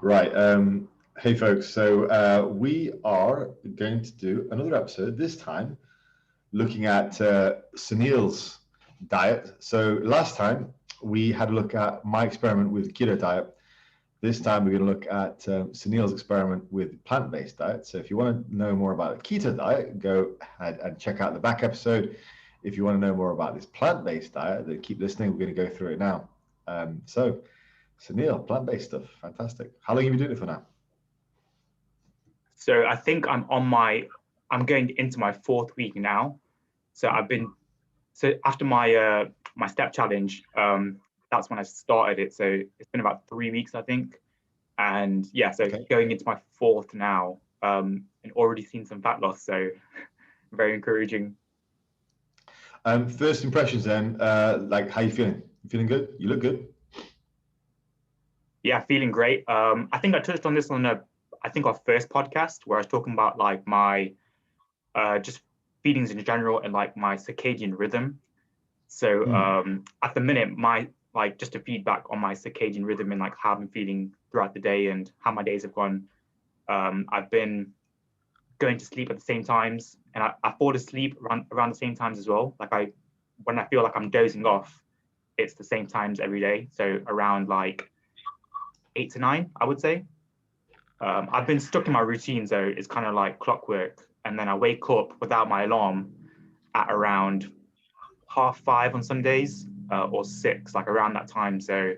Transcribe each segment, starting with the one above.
Right. Hey, folks. So we are going to do another episode, this time looking at Sunil's diet. So last time we had a look at my experiment with keto diet. This time we're going to look at Sunil's experiment with plant-based diet. So if you want to know more about the keto diet, go ahead and check out the back episode. If you want to know more about this plant-based diet, then keep listening. We're going to go through it now. So Sunil, plant-based stuff, fantastic. How long have you been doing it for now? So I think I'm going into my 4th week now. So after my my step challenge, that's when I started it. So it's been about 3 weeks, I think. And yeah, so going into my 4th now, and already seen some fat loss. So very encouraging. First impressions then, like how you feeling? You feeling good? You look good. Yeah, feeling great. I think I touched on this on our first podcast where I was talking about like my just feelings in general and like my circadian rhythm. So at the minute, my just a feedback on my circadian rhythm and like how I'm feeling throughout the day and how my days have gone. I've been going to sleep at the same times, and I fall asleep around the same times as well. Like when I feel like I'm dozing off, it's the same times every day. So around like 8 to 9, I would say. I've been stuck in my routine, so it's kind of like clockwork. And then I wake up without my alarm at around 5:30 on some days, or 6, like around that time. So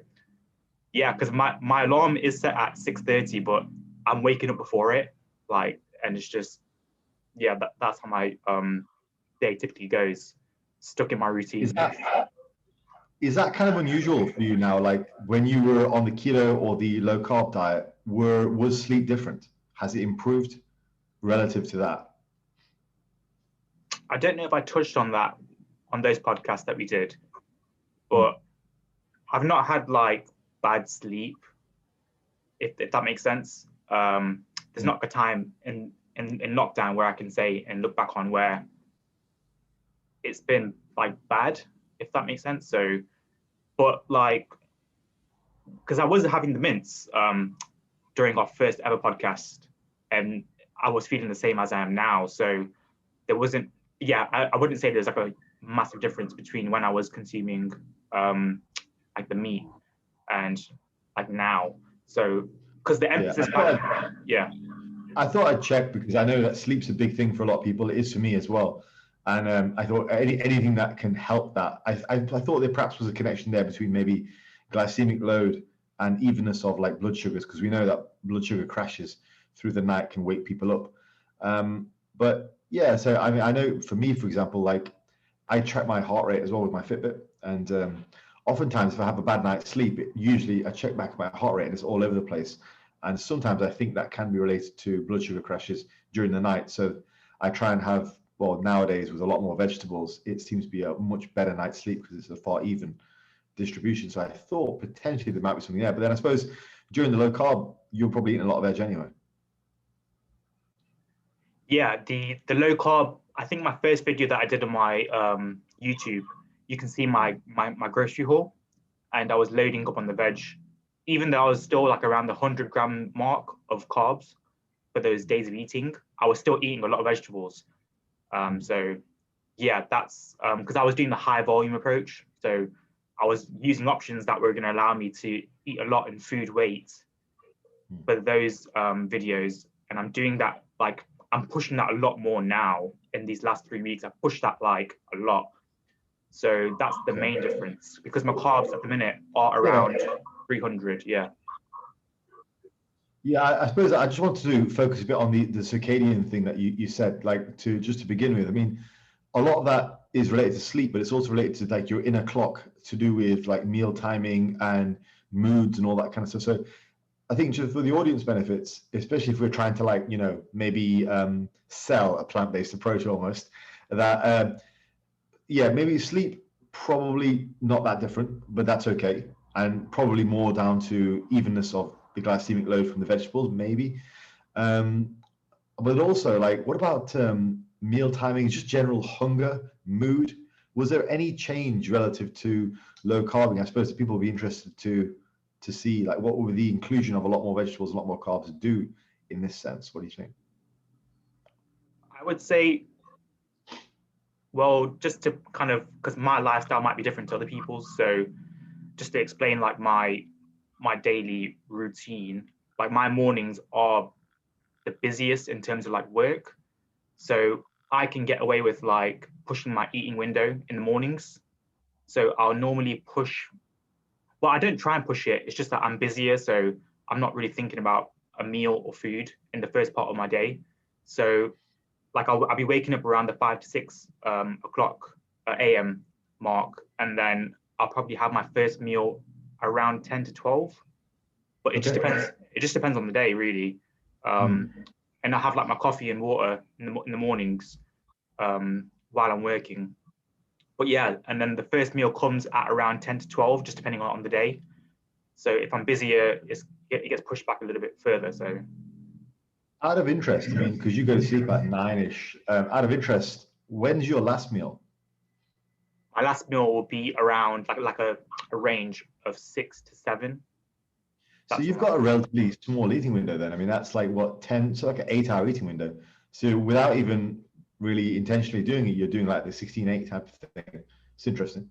yeah, because my alarm is set at 6:30, but I'm waking up before it. And it's just, yeah, that's how my day typically goes. Stuck in my routine. Is that kind of unusual for you now? Like when you were on the keto or the low carb diet, was sleep different? Has it improved relative to that? I don't know if I touched on that on those podcasts that we did, but I've not had like bad sleep, if that makes sense. There's not a time in lockdown where I can say and look back on where it's been like bad, if that makes sense. So, but like, because I was having the mints during our first ever podcast, and I was feeling the same as I am now. So there wasn't, I wouldn't say there's like a massive difference between when I was consuming like the meat and like now. So because the emphasis, I thought I'd check because I know that sleep's a big thing for a lot of people. It is for me as well. And I thought anything that can help that. I thought there perhaps was a connection there between maybe glycemic load and evenness of like blood sugars, because we know that blood sugar crashes through the night can wake people up. But yeah, so I mean, I know for me, for example, like I track my heart rate as well with my Fitbit, and oftentimes if I have a bad night's sleep, usually I check back my heart rate and it's all over the place. And sometimes I think that can be related to blood sugar crashes during the night. So I try and have, well, nowadays with a lot more vegetables, it seems to be a much better night's sleep because it's a far even distribution. So I thought potentially there might be something there. But then I suppose during the low carb, you're probably eating a lot of veg anyway. Yeah, the low carb, I think my first video that I did on my YouTube, you can see my grocery haul, and I was loading up on the veg. Even though I was still like around the 100-gram mark of carbs for those days of eating, I was still eating a lot of vegetables. So yeah, that's because I was doing the high volume approach. So I was using options that were going to allow me to eat a lot in food weight for those videos. And I'm doing that, like I'm pushing that a lot more now in these last 3 weeks. I've pushed that like a lot. So that's the main difference, because my carbs at the minute are around 300. Yeah, I suppose I just wanted to focus a bit on the circadian thing that you said, like to begin with. I mean, a lot of that is related to sleep, but it's also related to like your inner clock to do with like meal timing and moods and all that kind of stuff. So I think just for the audience benefits, especially if we're trying to like, maybe sell a plant-based approach almost, that maybe sleep probably not that different, but that's okay. And probably more down to evenness of the glycemic load from the vegetables, maybe. But also, like, what about meal timing, just general hunger, mood? Was there any change relative to low carbing? I suppose people will be interested to to see like what would the inclusion of a lot more vegetables, a lot more carbs do in this sense? What do you think? I would say, well, just to kind of, because my lifestyle might be different to other people's, so just to explain like my daily routine, like my mornings are the busiest in terms of like work. So I can get away with like pushing my eating window in the mornings. So I'll normally push, well, I don't try and push it. It's just that I'm busier. So I'm not really thinking about a meal or food in the first part of my day. So like I'll be waking up around the 5 to 6 o'clock a.m. mark. And then I'll probably have my first meal around 10 to 12. But it just depends. It just depends on the day, really. And I have like my coffee and water in the mornings while I'm working. But yeah, and then the first meal comes at around 10 to 12, just depending on the day. So if I'm busier, it gets pushed back a little bit further. So, out of interest, I mean, because you go to sleep at 9ish. Out of interest, when's your last meal? My last meal will be around like a range of 6 to 7. So you've got a relatively small eating window then. I mean, that's like what, 10, so like an 8-hour eating window. So without even really intentionally doing it, you're doing like the 16-8 type of thing. It's interesting.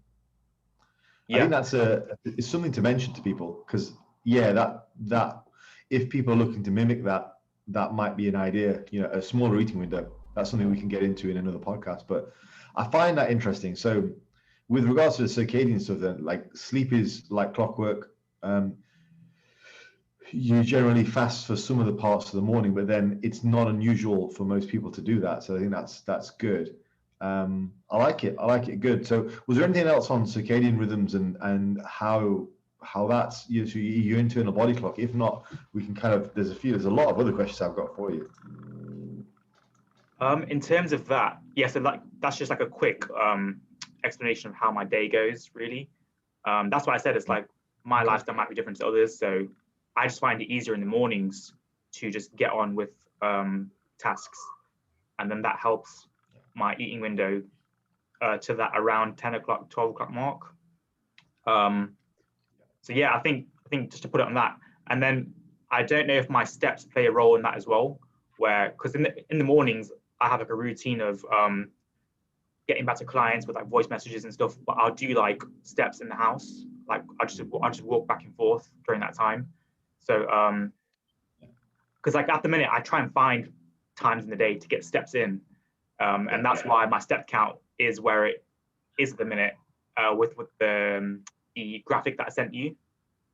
Yeah. I think it's something to mention to people, because yeah, that if people are looking to mimic that, that might be an idea, you know, a smaller eating window. That's something we can get into in another podcast, but I find that interesting. So with regards to the circadian stuff then, like sleep is like clockwork. You generally fast for some of the parts of the morning, but then it's not unusual for most people to do that. So I think that's good. I like it. Good. So was there anything else on circadian rhythms and how that's your internal body clock? If not, we can kind of, there's a lot of other questions I've got for you. In terms of that, yeah, so that's just like a quick explanation of how my day goes, really. That's why I said it's like my lifestyle might be different to others. So I just find it easier in the mornings to just get on with tasks. And then that helps my eating window to that around 10 o'clock, 12 o'clock mark. So yeah, I think just to put it on that. And then I don't know if my steps play a role in that as well, where, because in the mornings, I have like a routine of getting back to clients with like voice messages and stuff, but I'll do like steps in the house. Like I'll just walk back and forth during that time. So, because like at the minute, I try and find times in the day to get steps in. And that's why my step count is where it is at the minute with the graphic that I sent you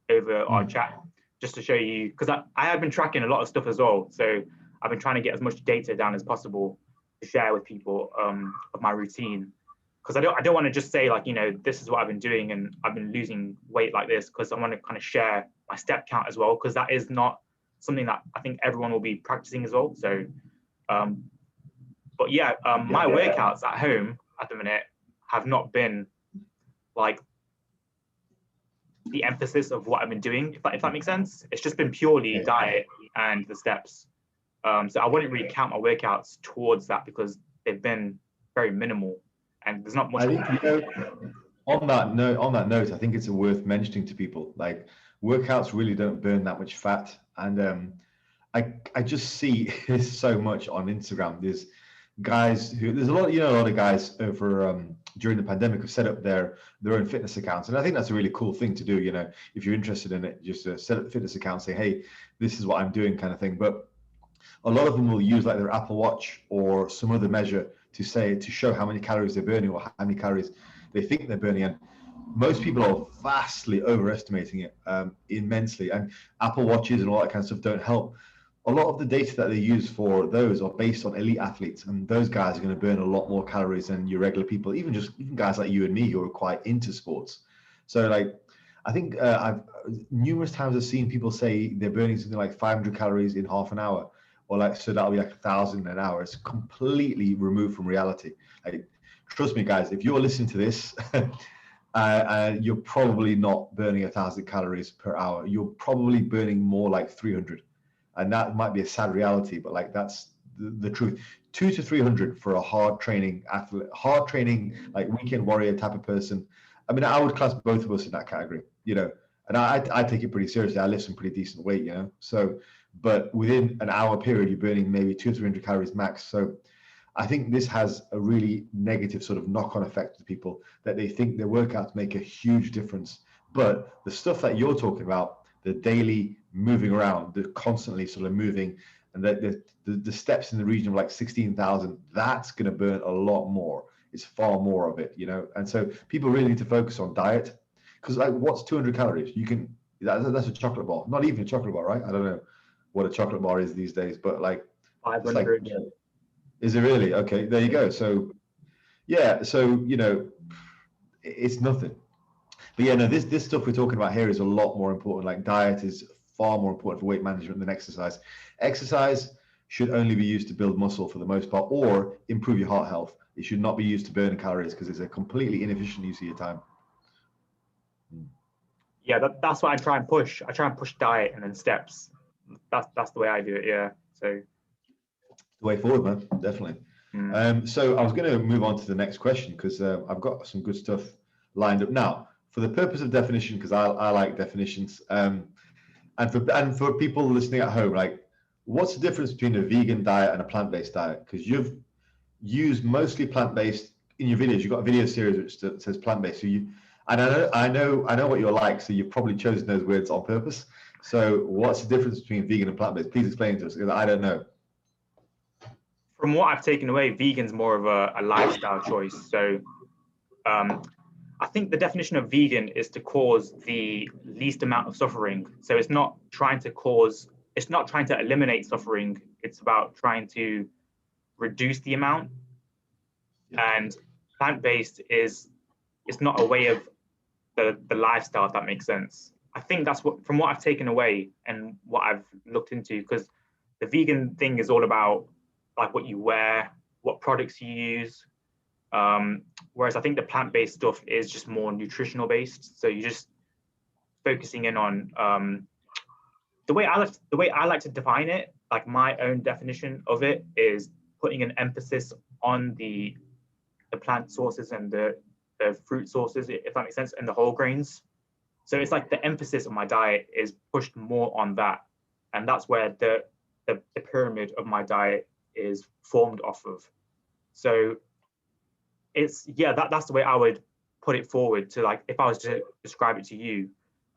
over our chat, just to show you, because I have been tracking a lot of stuff as well. So I've been trying to get as much data down as possible to share with people of my routine. Because I don't want to just say like, you know, this is what I've been doing and I've been losing weight like this, because I want to kind of share my step count as well, because that is not something that I think everyone will be practicing as well. So, but yeah, my workouts at home at the minute have not been like the emphasis of what I've been doing, if that makes sense. It's just been purely diet and the steps. So I wouldn't really count my workouts towards that because they've been very minimal. And there's not much. I think, you know, on that note, I think it's worth mentioning to people, like workouts really don't burn that much fat. And I just see so much on Instagram. There's guys there's a lot of guys over during the pandemic have set up their own fitness accounts. And I think that's a really cool thing to do. You know, if you're interested in it, just set up the fitness account, say, hey, this is what I'm doing kind of thing. But a lot of them will use like their Apple Watch or some other measure to show how many calories they're burning or how many calories they think they're burning. And most people are vastly overestimating it immensely. And Apple Watches and all that kind of stuff don't help. A lot of the data that they use for those are based on elite athletes, and those guys are going to burn a lot more calories than your regular people, even guys like you and me who are quite into sports. So like, I think I've numerous times I've seen people say they're burning something like 500 calories in half an hour, or like, so that'll be like 1,000 an hour. It's completely removed from reality. Like, trust me, guys, if you're listening to this, you're probably not burning 1,000 calories per hour. You're probably burning more like 300. And that might be a sad reality, but like that's the truth. 200 to 300 for a hard training athlete, like weekend warrior type of person. I mean, I would class both of us in that category, you know. And I take it pretty seriously. I lift some pretty decent weight, you know. So, but within an hour period, you're burning maybe 200 to 300 calories max. So I think this has a really negative sort of knock-on effect to people, that they think their workouts make a huge difference. But the stuff that you're talking about, the daily moving around, the constantly sort of moving, and the steps in the region of like 16,000, that's going to burn a lot more. It's far more of it, you know. And so people really need to focus on diet, because like, what's 200 calories? You can, that's a chocolate bar, not even a chocolate bar, right? I don't know what a chocolate bar is these days, but like 500. like, is it really? Okay, there you go. So yeah, so you know, it's nothing. But yeah, no, this stuff we're talking about here is a lot more important. Like diet is far more important for weight management than exercise. Exercise should only be used to build muscle for the most part, or improve your heart health. It should not be used to burn calories, because it's a completely inefficient use of your time. Yeah, that's what I try and push. I try and push diet and then steps. That's the way I do it. Yeah. So The way forward, man, definitely. So I was going to move on to the next question, because I've got some good stuff lined up now. For the purpose of definition, because I like definitions, and for people listening at home, like, what's the difference between a vegan diet and a plant-based diet? Because you've used mostly plant-based in your videos. You've got a video series which says plant-based. So I know what you're like. So you've probably chosen those words on purpose. So what's the difference between vegan and plant-based? Please explain to us, because I don't know. From what I've taken away, vegan's more of a lifestyle choice. So I think the definition of vegan is to cause the least amount of suffering. So it's not trying to eliminate suffering. It's about trying to reduce the amount. Yeah. And plant-based it's not a way of the lifestyle, if that makes sense. I think that's from what I've taken away and what I've looked into, because the vegan thing is all about like what you wear, what products you use. Whereas I think the plant-based stuff is just more nutritional based. So you're just focusing in on the way I like to define it, like my own definition of it, is putting an emphasis on the plant sources and the fruit sources, if that makes sense, and the whole grains. So it's like the emphasis of my diet is pushed more on that, and that's where the pyramid of my diet is formed off of. So it's, yeah, that's the way I would put it forward to, like, if I was to describe it to you.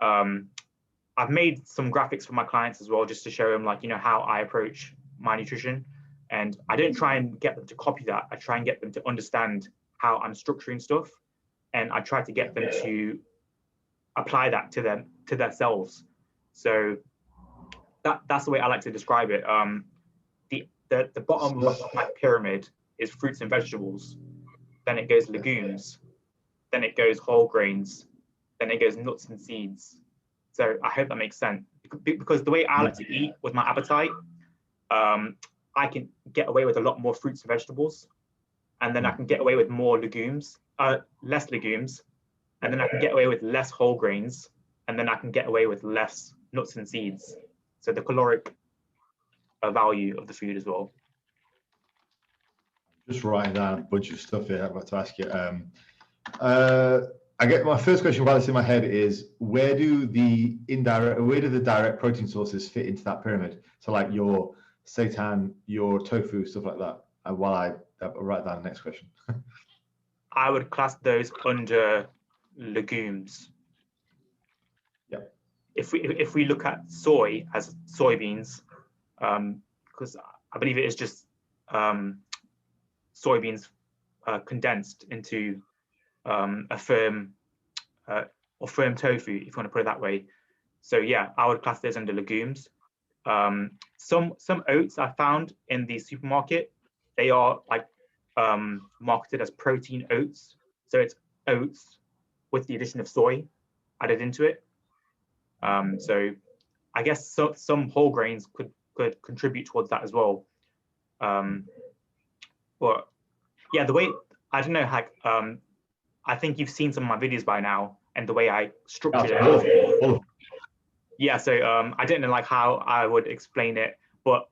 I've made some graphics for my clients as well, just to show them, like, you know, how I approach my nutrition. And I don't try and get them to copy that. I try and get them to understand how I'm structuring stuff. And I try to get them to apply that to themselves. So that's the way I like to describe it. The bottom of my pyramid is fruits and vegetables. Then it goes legumes. Then it goes whole grains. Then it goes nuts and seeds. So I hope that makes sense, because the way I like to eat with my appetite, I can get away with a lot more fruits and vegetables, and then I can get away with more legumes, less legumes, and then I can get away with less whole grains, and then I can get away with less nuts and seeds. So the caloric value of the food as well. Just writing down a bunch of stuff here. I've got to ask you. I get my first question while it's in my head is, where do the direct protein sources fit into that pyramid? So like your seitan, your tofu, stuff like that. While I write down the next question. I would class those under legumes. Yeah. If we look at soy as soybeans, because I believe it is just soybeans condensed into a firm tofu, if you want to put it that way. So yeah, I would class those under legumes. Some oats I found in the supermarket, they are like marketed as protein oats. So it's oats with the addition of soy added into it. So I guess some whole grains could contribute towards that as well. But yeah, the way, I don't know, like, I think you've seen some of my videos by now, and the way I structured it. Yeah, so I don't know like how I would explain it, but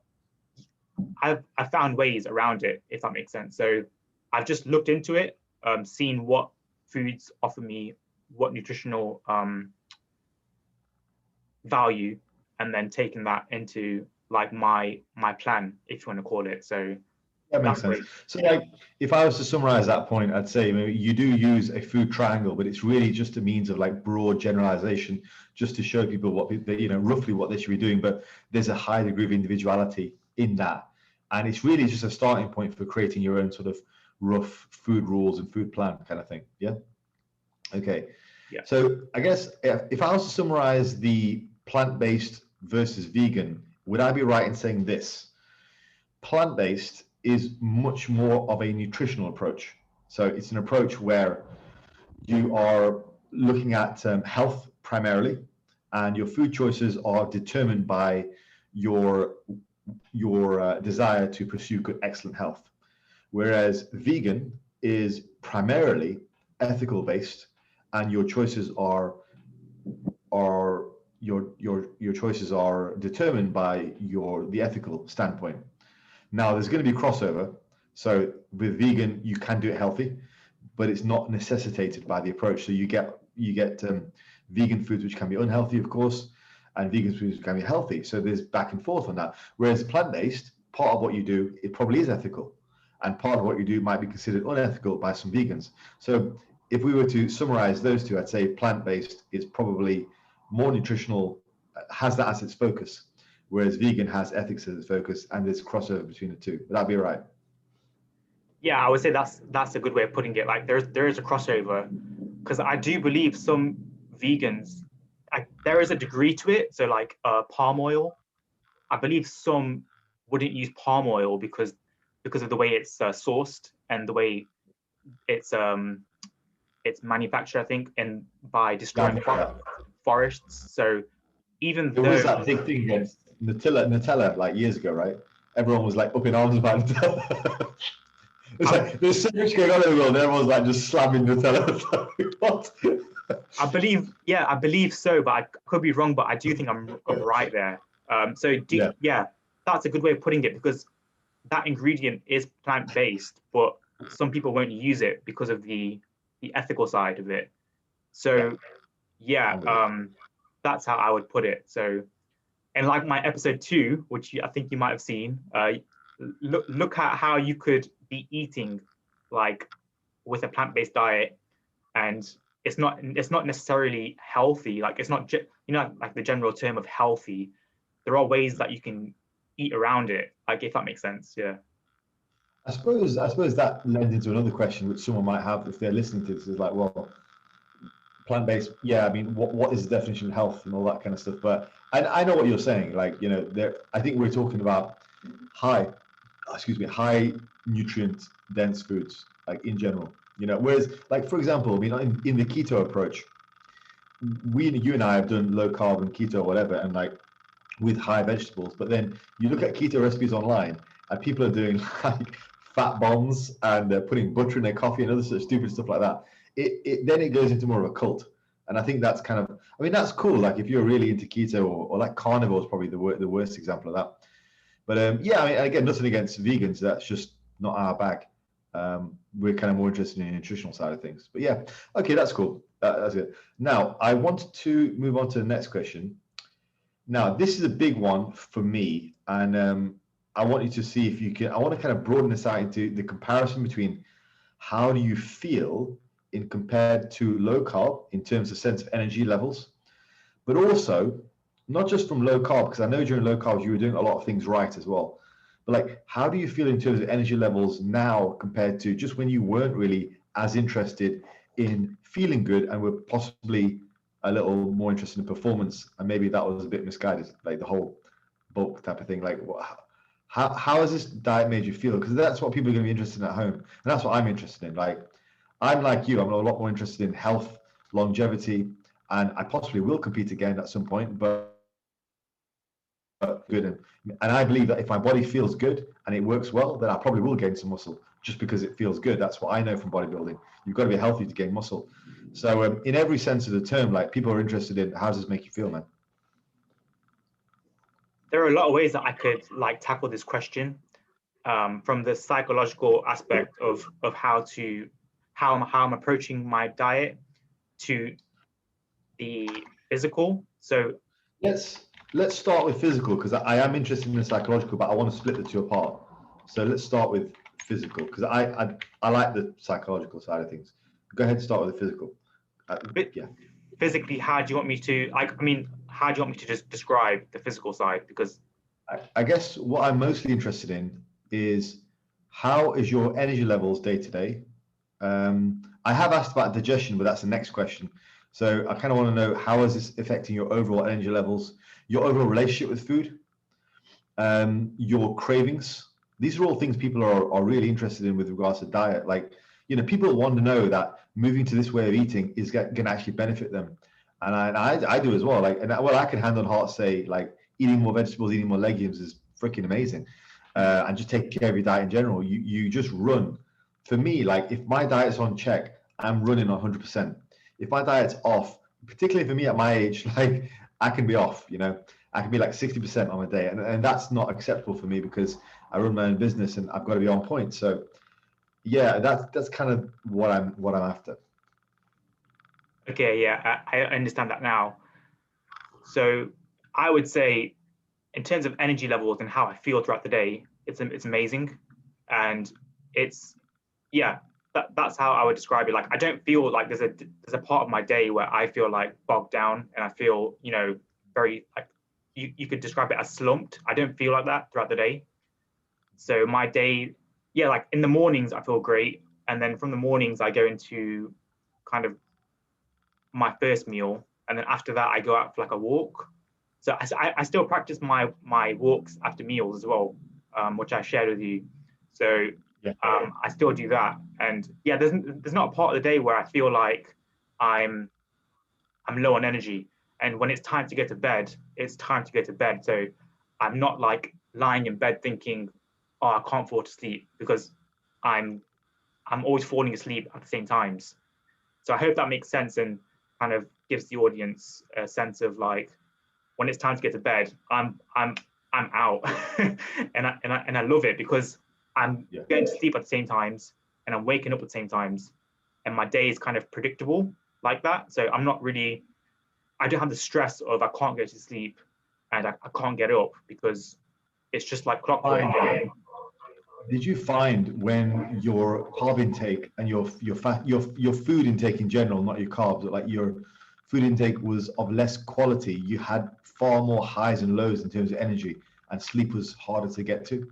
I found ways around it, if that makes sense. So I've just looked into it, seen what foods offer me what nutritional value, and then taking that into like my plan, if you want to call it. So that makes sense. So like, if I was to summarize that point, I'd say maybe you do use a food triangle, but it's really just a means of like broad generalization, just to show people what, you know, roughly what they should be doing. But there's a high degree of individuality in that. And it's really just a starting point for creating your own sort of rough food rules and food plan kind of thing. Yeah. Okay. Yeah. So I guess if I was to summarize the plant-based versus vegan, would I be right in saying this? Plant-based is much more of a nutritional approach. So it's an approach where you are looking at health primarily, and your food choices are determined by your desire to pursue good, excellent health. Whereas vegan is primarily ethical based, and your choices are your choices are determined by the ethical standpoint. Now, there's going to be crossover. So with vegan, you can do it healthy, but it's not necessitated by the approach. So you get vegan foods which can be unhealthy, of course, and vegan foods which can be healthy. So there's back and forth on that. Whereas plant-based, part of what you do, it probably is ethical, and part of what you do might be considered unethical by some vegans. So if we were to summarize those two, I'd say plant-based is probably more nutritional, has that as its focus, whereas vegan has ethics as its focus, and there's crossover between the two. Would that be right? Yeah, I would say that's a good way of putting it. Like there is a crossover, because I do believe some vegans, there is a degree to it. So like palm oil, I believe some wouldn't use palm oil because of the way it's sourced and the way it's manufactured, I think, and by destroying forests. So even there was that big thing against Nutella like years ago, right? Everyone was like up in arms about Nutella. It's like there's so much going on in the world. Everyone's like just slamming Nutella. What? I believe so, but I could be wrong. But I do think I'm right there. Yeah, that's a good way of putting it, because that ingredient is plant-based, but some people won't use it because of the ethical side of it. So that's how I would put it. So, and like my episode 2, which I think you might have seen, look at how you could be eating like with a plant-based diet, and it's not necessarily healthy. Like it's not like the general term of healthy. There are ways that you can eat around it, like, if that makes sense. Yeah. I suppose that lends into another question which someone might have if they're listening to this, is like, well, plant-based, yeah, I mean, what is the definition of health and all that kind of stuff? But I know what you're saying. Like, you know, I think we're talking about high nutrient dense foods, like in general, you know, whereas like, for example, I mean, in the keto approach, you and I have done low carb and keto or whatever, and like with high vegetables, but then you look at keto recipes online and people are doing like fat bombs and they're putting butter in their coffee and other such stupid stuff like that. Then it goes into more of a cult. And I think that's kind of, I mean, that's cool. Like if you're really into keto or like carnivore is probably the worst example of that. But yeah, I mean, again, nothing against vegans. That's just not our bag. We're kind of more interested in the nutritional side of things. But yeah, okay, that's cool. That's it. Now, I want to move on to the next question. Now, this is a big one for me. And I want you to see if you can, I want to kind of broaden this out into the comparison between how do you feel in compared to low carb in terms of sense of energy levels, but also not just from low carb, because I know during low carb you were doing a lot of things right as well, but like how do you feel in terms of energy levels now compared to just when you weren't really as interested in feeling good and were possibly a little more interested in performance, and maybe that was a bit misguided, like the whole bulk type of thing. Like how has this diet made you feel? Because that's what people are going to be interested in at home, and that's what I'm interested in. Like I'm like you, I'm a lot more interested in health, longevity, and I possibly will compete again at some point, but good. And I believe that if my body feels good and it works well, then I probably will gain some muscle just because it feels good. That's what I know from bodybuilding. You've got to be healthy to gain muscle. So in every sense of the term, like people are interested in how does this make you feel, man? There are a lot of ways that I could like tackle this question, from the psychological aspect of how I'm approaching my diet to the physical. So Let's start with physical because I am interested in the psychological, but I want to split the two apart. So let's start with physical because I like the psychological side of things. Go ahead and start with the physical. Yeah. Physically, how do you want me to, I mean, how do you want me to just describe the physical side? Because I guess what I'm mostly interested in is how is your energy levels day to day? I have asked about digestion, but that's the next question. So I kind of want to know how is this affecting your overall energy levels, your overall relationship with food, your cravings. These are all things people are really interested in with regards to diet. Like, people want to know that moving to this way of eating is going to actually benefit them. And I do as well. Like, I can hand on heart say, like, eating more vegetables, eating more legumes is freaking amazing. And just take care of your diet in general. You just run. For me, like, if my diet's on check, I'm running 100%. If my diet's off, particularly for me at my age, like, I can be off, I can be like 60% on a day. And that's not acceptable for me because I run my own business and I've got to be on point. So yeah, that's kind of what I'm after. okay, yeah, I understand that now. So I would say, in terms of energy levels and how I feel throughout the day, it's amazing, and it's yeah, that's how I would describe it. Like, I don't feel like there's a part of my day where I feel like bogged down and I feel very like you could describe it as slumped. I don't feel like that throughout the day. So my day, yeah, like in the mornings I feel great, and then from the mornings I go into kind of my first meal, and then after that I go out for like a walk. So I still practice my walks after meals as well, which I shared with you. So Yeah. I still do that, and yeah, there's not a part of the day where I feel like I'm low on energy. And when it's time to go to bed, it's time to go to bed. So I'm not like lying in bed thinking, oh, I can't fall to sleep, because I'm always falling asleep at the same times. So I hope that makes sense and kind of gives the audience a sense of like, when it's time to get to bed, I'm out, and I love it because I'm going to sleep at the same times and I'm waking up at the same times, and my day is kind of predictable like that. So I don't have the stress of I can't go to sleep and I can't get up, because it's just like clockwork. Did you find when your carb intake and your food intake in general, not your carbs, but like your food intake was of less quality, you had far more highs and lows in terms of energy, and sleep was harder to get to?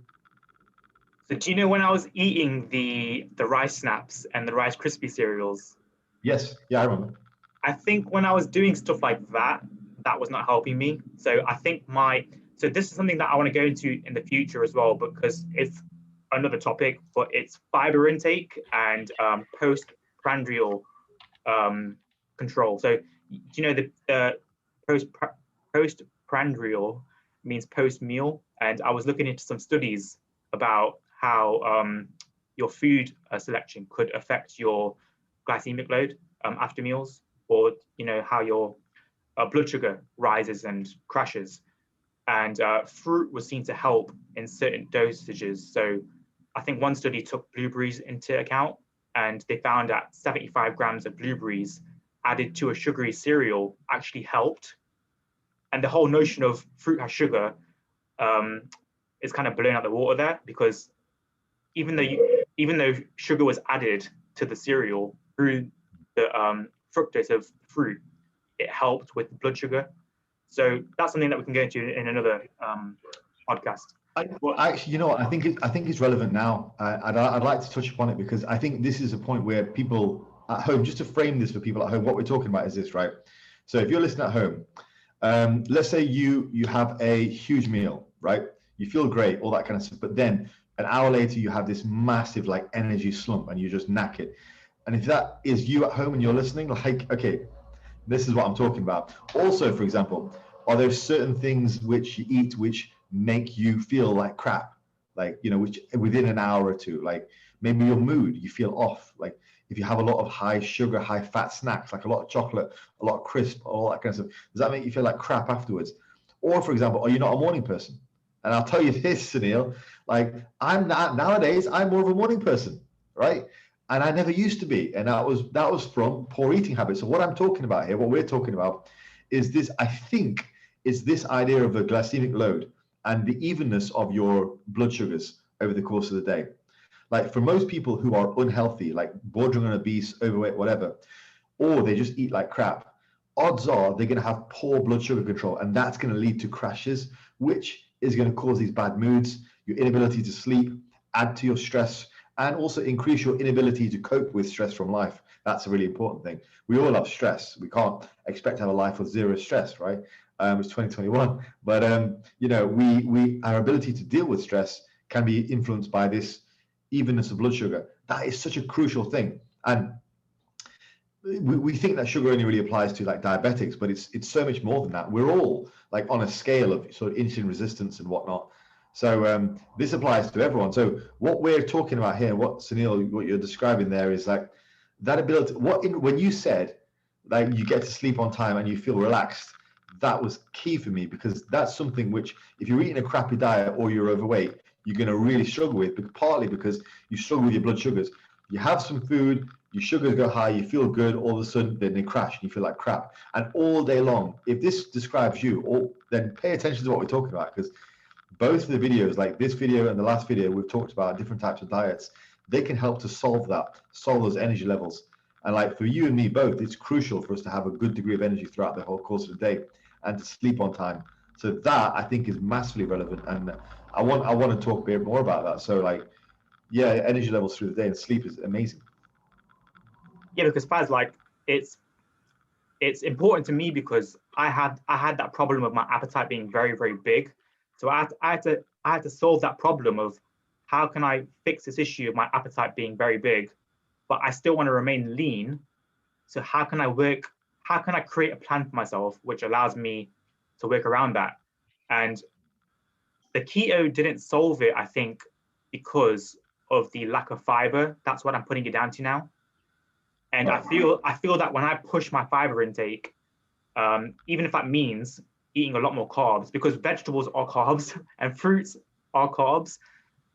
So do you know when I was eating the Rice Snaps and the Rice Krispie cereals? Yes, yeah, I remember. I think when I was doing stuff like that, that was not helping me. So I think so this is something that I want to go into in the future as well, because it's another topic, but it's fiber intake and postprandial control. So do you know the postprandial means post meal, and I was looking into some studies about how your food selection could affect your glycemic load after meals, or how your blood sugar rises and crashes. And fruit was seen to help in certain dosages. So I think one study took blueberries into account, and they found that 75 grams of blueberries added to a sugary cereal actually helped. And the whole notion of fruit has sugar is kind of blown out the water there, because even though sugar was added to the cereal through the fructose of fruit, it helped with blood sugar. So that's something that we can go into in another podcast. Actually, you know what? I think it's relevant now. I'd like to touch upon it because I think this is a point where people at home, just to frame this for people at home, what we're talking about is this, right? So if you're listening at home, let's say you have a huge meal, right? You feel great, all that kind of stuff, but then an hour later you have this massive like energy slump and you just knackered. And if that is you at home and you're listening, like, okay, this is what I'm talking about. Also, for example, are there certain things which you eat which make you feel like crap? Like, which within an hour or two, like maybe your mood, you feel off. Like if you have a lot of high sugar, high fat snacks, like a lot of chocolate, a lot of crisp, all that kind of stuff, does that make you feel like crap afterwards? Or for example, are you not a morning person? And I'll tell you this, Sunil, like nowadays, I'm more of a morning person, right? And I never used to be, and that was from poor eating habits. So what I'm talking about here, what we're talking about, is this. I think is this idea of a glycemic load and the evenness of your blood sugars over the course of the day. Like for most people who are unhealthy, like bordering on obese, overweight, whatever, or they just eat like crap, odds are they're going to have poor blood sugar control, and that's going to lead to crashes, which is going to cause these bad moods, your inability to sleep, add to your stress, and also increase your inability to cope with stress from life. That's a really important thing. We all have stress. We can't expect to have a life with zero stress, right? It's 2021, but our ability to deal with stress can be influenced by this evenness of blood sugar. That is such a crucial thing, and we think that sugar only really applies to like diabetics, but it's so much more than that. We're all like on a scale of sort of insulin resistance and whatnot. So this applies to everyone. So what we're talking about here, what Sunil, what you're describing there is like that ability. When you said like you get to sleep on time and you feel relaxed, that was key for me, because that's something which if you're eating a crappy diet or you're overweight, you're going to really struggle with, partly because you struggle with your blood sugars. You have some food, your sugars go high, you feel good, all of a sudden then they crash and you feel like crap. And all day long, if this describes you, then pay attention to what we're talking about, because both of the videos, like this video and the last video, we've talked about different types of diets. They can help to solve those energy levels. And like for you and me both, it's crucial for us to have a good degree of energy throughout the whole course of the day and to sleep on time. So that I think is massively relevant, and I want to talk a bit more about that. So like, yeah, energy levels through the day and sleep is amazing. Yeah, because Faz, like it's important to me because I had that problem of my appetite being very, very big. So I had to solve that problem of how can I fix this issue of my appetite being very big, but I still want to remain lean. So how can I create a plan for myself which allows me to work around that? And the keto didn't solve it, I think, because of the lack of fiber. That's what I'm putting it down to now. And I feel that when I push my fiber intake, even if that means eating a lot more carbs, because vegetables are carbs and fruits are carbs,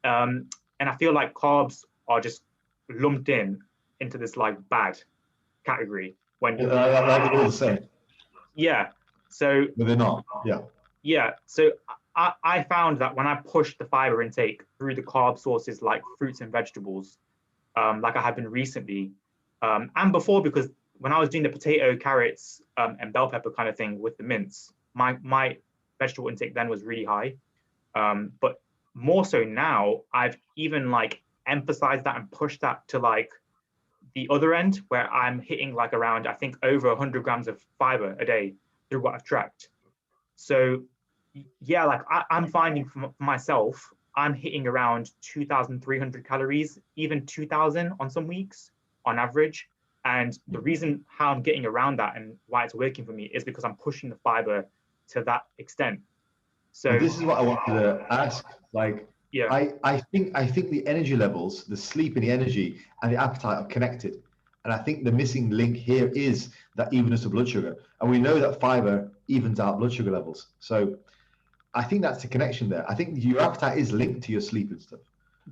and I feel like carbs are just lumped into this like bad category when like they're all the same. Yeah. So but they're not. Yeah. So I found that when I pushed the fiber intake through the carb sources like fruits and vegetables, like I have been recently, and before, because when I was doing the potato, carrots, and bell pepper kind of thing with the mince, my vegetable intake then was really high. But more so now, I've even like emphasized that and pushed that to like the other end, where I'm hitting like around, I think, over 100 grams of fiber a day through what I've tracked. So yeah, like I'm finding for myself, I'm hitting around 2,300 calories, even 2,000 on some weeks on average. And the reason how I'm getting around that and why it's working for me is because I'm pushing the fiber to that extent. So well, this is what I wanted to ask. Like, yeah, I think the energy levels, the sleep and the energy and the appetite are connected. And I think the missing link here is that evenness of blood sugar. And we know that fiber evens out blood sugar levels. So I think that's the connection there. I think your appetite is linked to your sleep and stuff.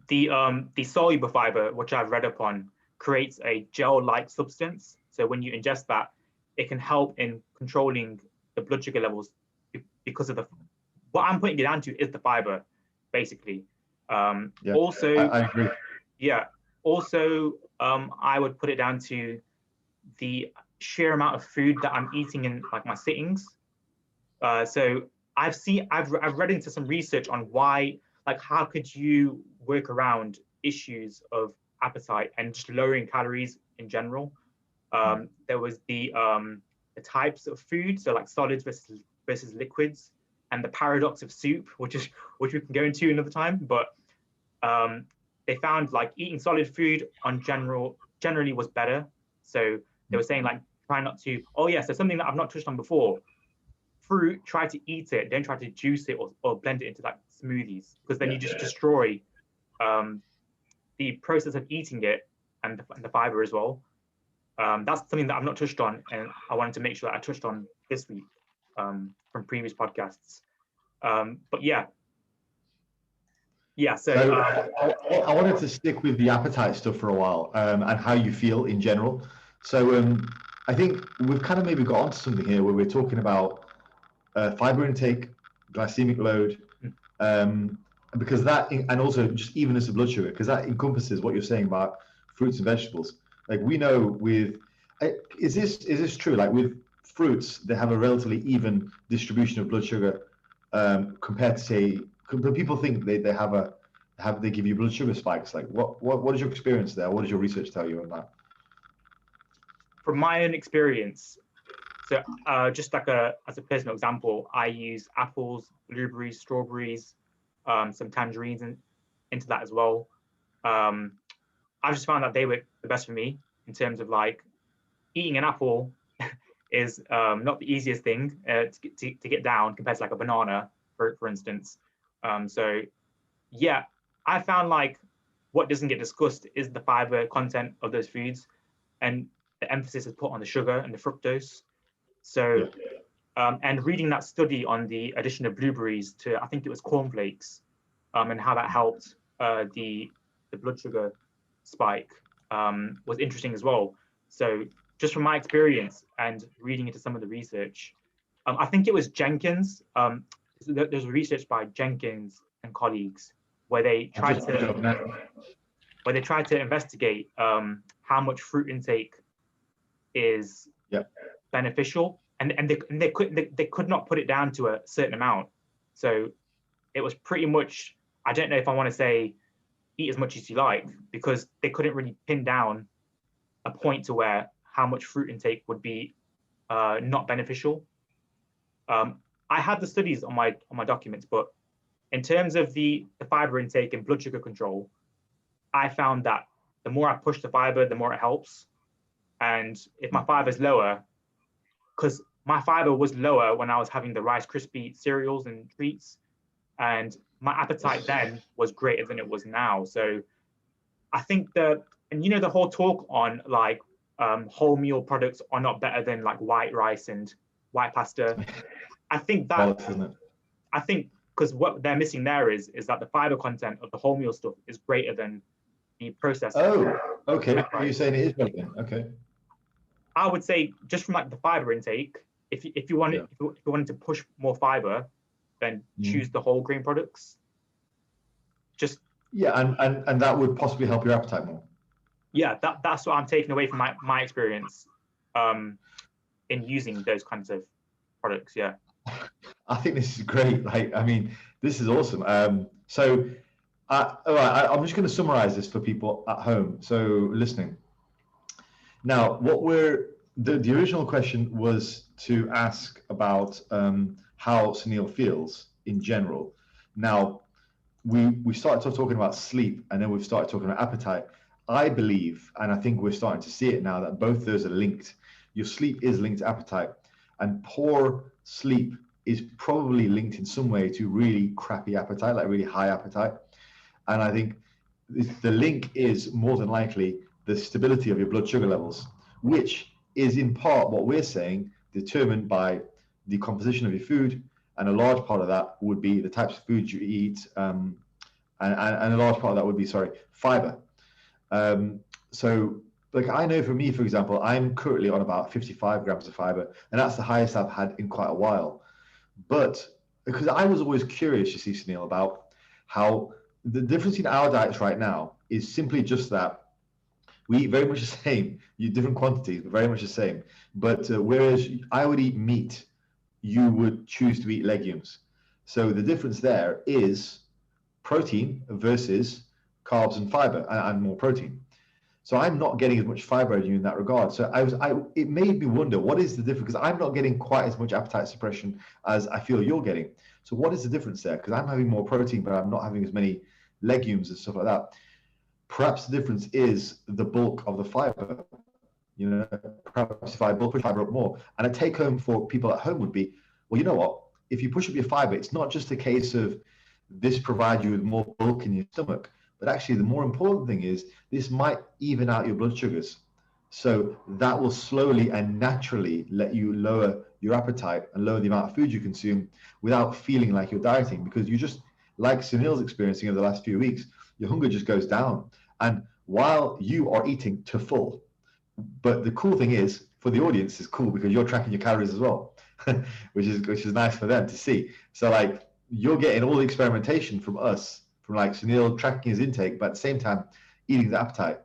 The soluble fiber, which I've read upon, creates a gel-like substance. So when you ingest that, it can help in controlling the blood sugar levels because of what I'm putting it down to is the fiber, basically. Yeah, also, I agree. Yeah. Also, I would put it down to the sheer amount of food that I'm eating in like my sittings. So I've read into some research on why, like, how could you work around issues of appetite and just lowering calories in general. There was the types of food, so like solids versus liquids, and the paradox of soup, which we can go into another time. But they found like eating solid food generally was better. So they were saying like try not to. Oh yeah, so something that I've not touched on before. Fruit, try to eat it, don't try to juice it or blend it into like smoothies, because then you just destroy the process of eating it and the fiber as well. That's something that I've not touched on, and I wanted to make sure that I touched on this week from previous podcasts. But yeah. So I wanted to stick with the appetite stuff for a while, and how you feel in general. So I think we've kind of maybe got onto something here where we're talking about fiber intake, glycemic load, because that, and also just evenness of blood sugar, because that encompasses what you're saying about fruits and vegetables. Like we know with, is this true? Like with fruits, they have a relatively even distribution of blood sugar compared to say, people think they they give you blood sugar spikes. Like what is your experience there? What does your research tell you on that? From my own experience, so just like as a personal example, I use apples, blueberries, strawberries, some tangerines into that as well. I just found that they were the best for me in terms of like eating an apple is not the easiest thing to get down compared to like a banana, for instance. So yeah, I found like what doesn't get discussed is the fiber content of those foods, and the emphasis is put on the sugar and the fructose. So, and reading that study on the addition of blueberries to, I think it was cornflakes, and how that helped the blood sugar spike was interesting as well. So just from my experience and reading into some of the research, I think it was Jenkins. There's research by Jenkins and colleagues where they tried to investigate how much fruit intake is beneficial, and they could not put it down to a certain amount. So it was pretty much, I don't know if I want to say eat as much as you like, because they couldn't really pin down a point to where how much fruit intake would be not beneficial. I had the studies on my documents, but in terms of the fiber intake and blood sugar control, I found that the more I push the fiber, the more it helps. And if my fiber is lower, because my fiber was lower when I was having the Rice Krispie cereals and treats, and my appetite then was greater than it was now. So I think and the whole talk on like wholemeal products are not better than like white rice and white pasta. I think that, I think because what they're missing there is that the fiber content of the wholemeal stuff is greater than the processed. Oh, okay. You're saying it is relevant. Okay. I would say just from like the fiber intake, if you wanted to push more fiber, then choose the whole grain products. And that would possibly help your appetite more. Yeah, that's what I'm taking away from my experience in using those kinds of products. Yeah. I think this is great. Like, I mean, this is awesome. So all right, I'm just going to summarize this for people at home. So listening. Now, the original question was to ask about how Sunil feels in general. Now, we started talking about sleep, and then we've started talking about appetite. I believe, and I think we're starting to see it now, that both those are linked. Your sleep is linked to appetite, and poor sleep is probably linked in some way to really crappy appetite, like really high appetite. And I think the link is more than likely the stability of your blood sugar levels, which is in part what we're saying determined by the composition of your food, and a large part of that would be the types of foods you eat, and a large part of that would be, fiber. So like I know for me, for example, I'm currently on about 55 grams of fiber, and that's the highest I've had in quite a while. But because I was always curious, you see, Sunil, about how the difference in our diets right now is simply just that we eat very much the same, different quantities, but very much the same. But whereas I would eat meat, you would choose to eat legumes. So the difference there is protein versus carbs and fiber, and more protein. So I'm not getting as much fiber as you in that regard. So it made me wonder, what is the difference? Because I'm not getting quite as much appetite suppression as I feel you're getting. So what is the difference there? Because I'm having more protein, but I'm not having as many legumes and stuff like that. Perhaps the difference is the bulk of the fiber. Perhaps if I push fiber up more. And a take home for people at home would be, well, you know what? If you push up your fiber, it's not just a case of this provides you with more bulk in your stomach, but actually the more important thing is this might even out your blood sugars. So that will slowly and naturally let you lower your appetite and lower the amount of food you consume without feeling like you're dieting, because you just, like Sunil's experiencing over the last few weeks, your hunger just goes down. And while you are eating to full, but the cool thing is, for the audience, is cool because you're tracking your calories as well. which is nice for them to see. So like you're getting all the experimentation from us, from like Sunil tracking his intake, but at the same time eating the appetite,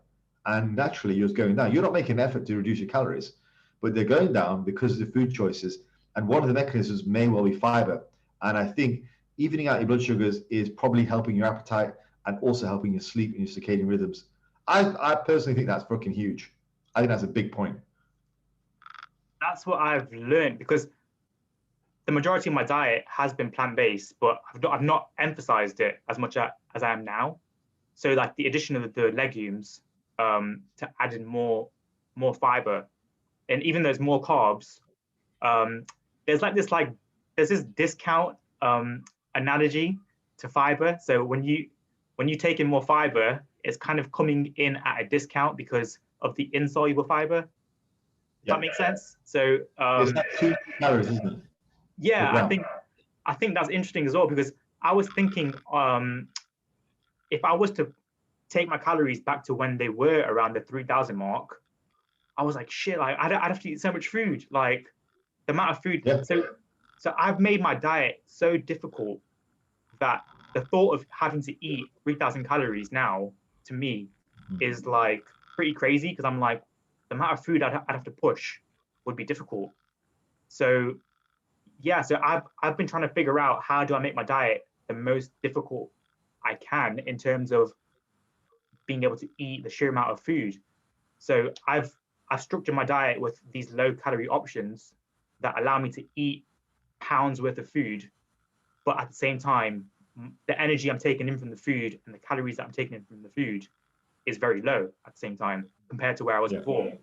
and naturally yours going down. You're not making an effort to reduce your calories, but they're going down because of the food choices. And one of the mechanisms may well be fiber. And I think evening out your blood sugars is probably helping your appetite and also helping your sleep and your circadian rhythms. I personally think that's fucking huge. I think that's a big point. That's what I've learned, because the majority of my diet has been plant-based, but I've not emphasized it as much as I am now. So like the addition of the legumes to add in more fiber, and even though there's more carbs, there's this discount analogy to fiber. So when you take in more fiber, it's kind of coming in at a discount because of the insoluble fiber. Does that make sense? So it's not 2 calories, isn't it? Yeah, I think that's interesting as well, because I was thinking if I was to take my calories back to when they were around the 3,000 mark, I was like, shit, like I'd have to eat so much food, like the amount of food. Yeah. So I've made my diet so difficult that the thought of having to eat 3,000 calories now to me is like pretty crazy, because I'm like, the amount of food I'd have to push would be difficult. So yeah, so I've been trying to figure out how do I make my diet the most difficult I can in terms of being able to eat the sheer amount of food. So I've structured my diet with these low calorie options that allow me to eat pounds worth of food, but at the same time, the energy I'm taking in from the food and the calories that I'm taking in from the food is very low at the same time compared to where I was before.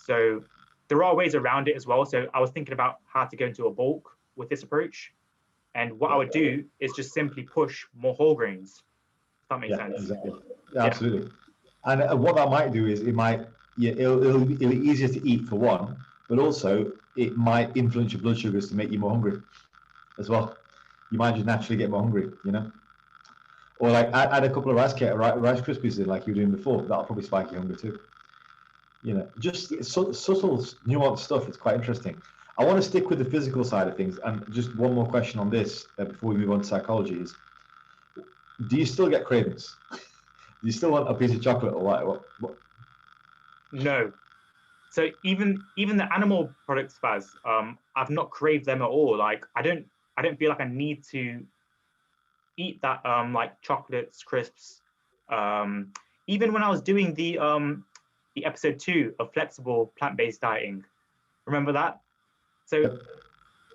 So there are ways around it as well. So I was thinking about how to go into a bulk with this approach. And what I would do is just simply push more whole grains. If that makes sense. Exactly. Yeah, absolutely. And what that might do is it'll be easier to eat for one, but also it might influence your blood sugars to make you more hungry as well. You might just naturally get more hungry, you know? Or like add a couple of Rice Krispies in like you were doing before. That'll probably spike your hunger too. You know, just subtle, nuanced stuff. It's quite interesting. I want to stick with the physical side of things, and just one more question on this before we move on to psychology is: do you still get cravings? Do you still want a piece of chocolate or what? No. So even the animal products, Faz, I've not craved them at all. Like I don't feel like I need to eat that like chocolates, crisps. Even when I was doing the episode 2 of flexible plant-based dieting, remember that? So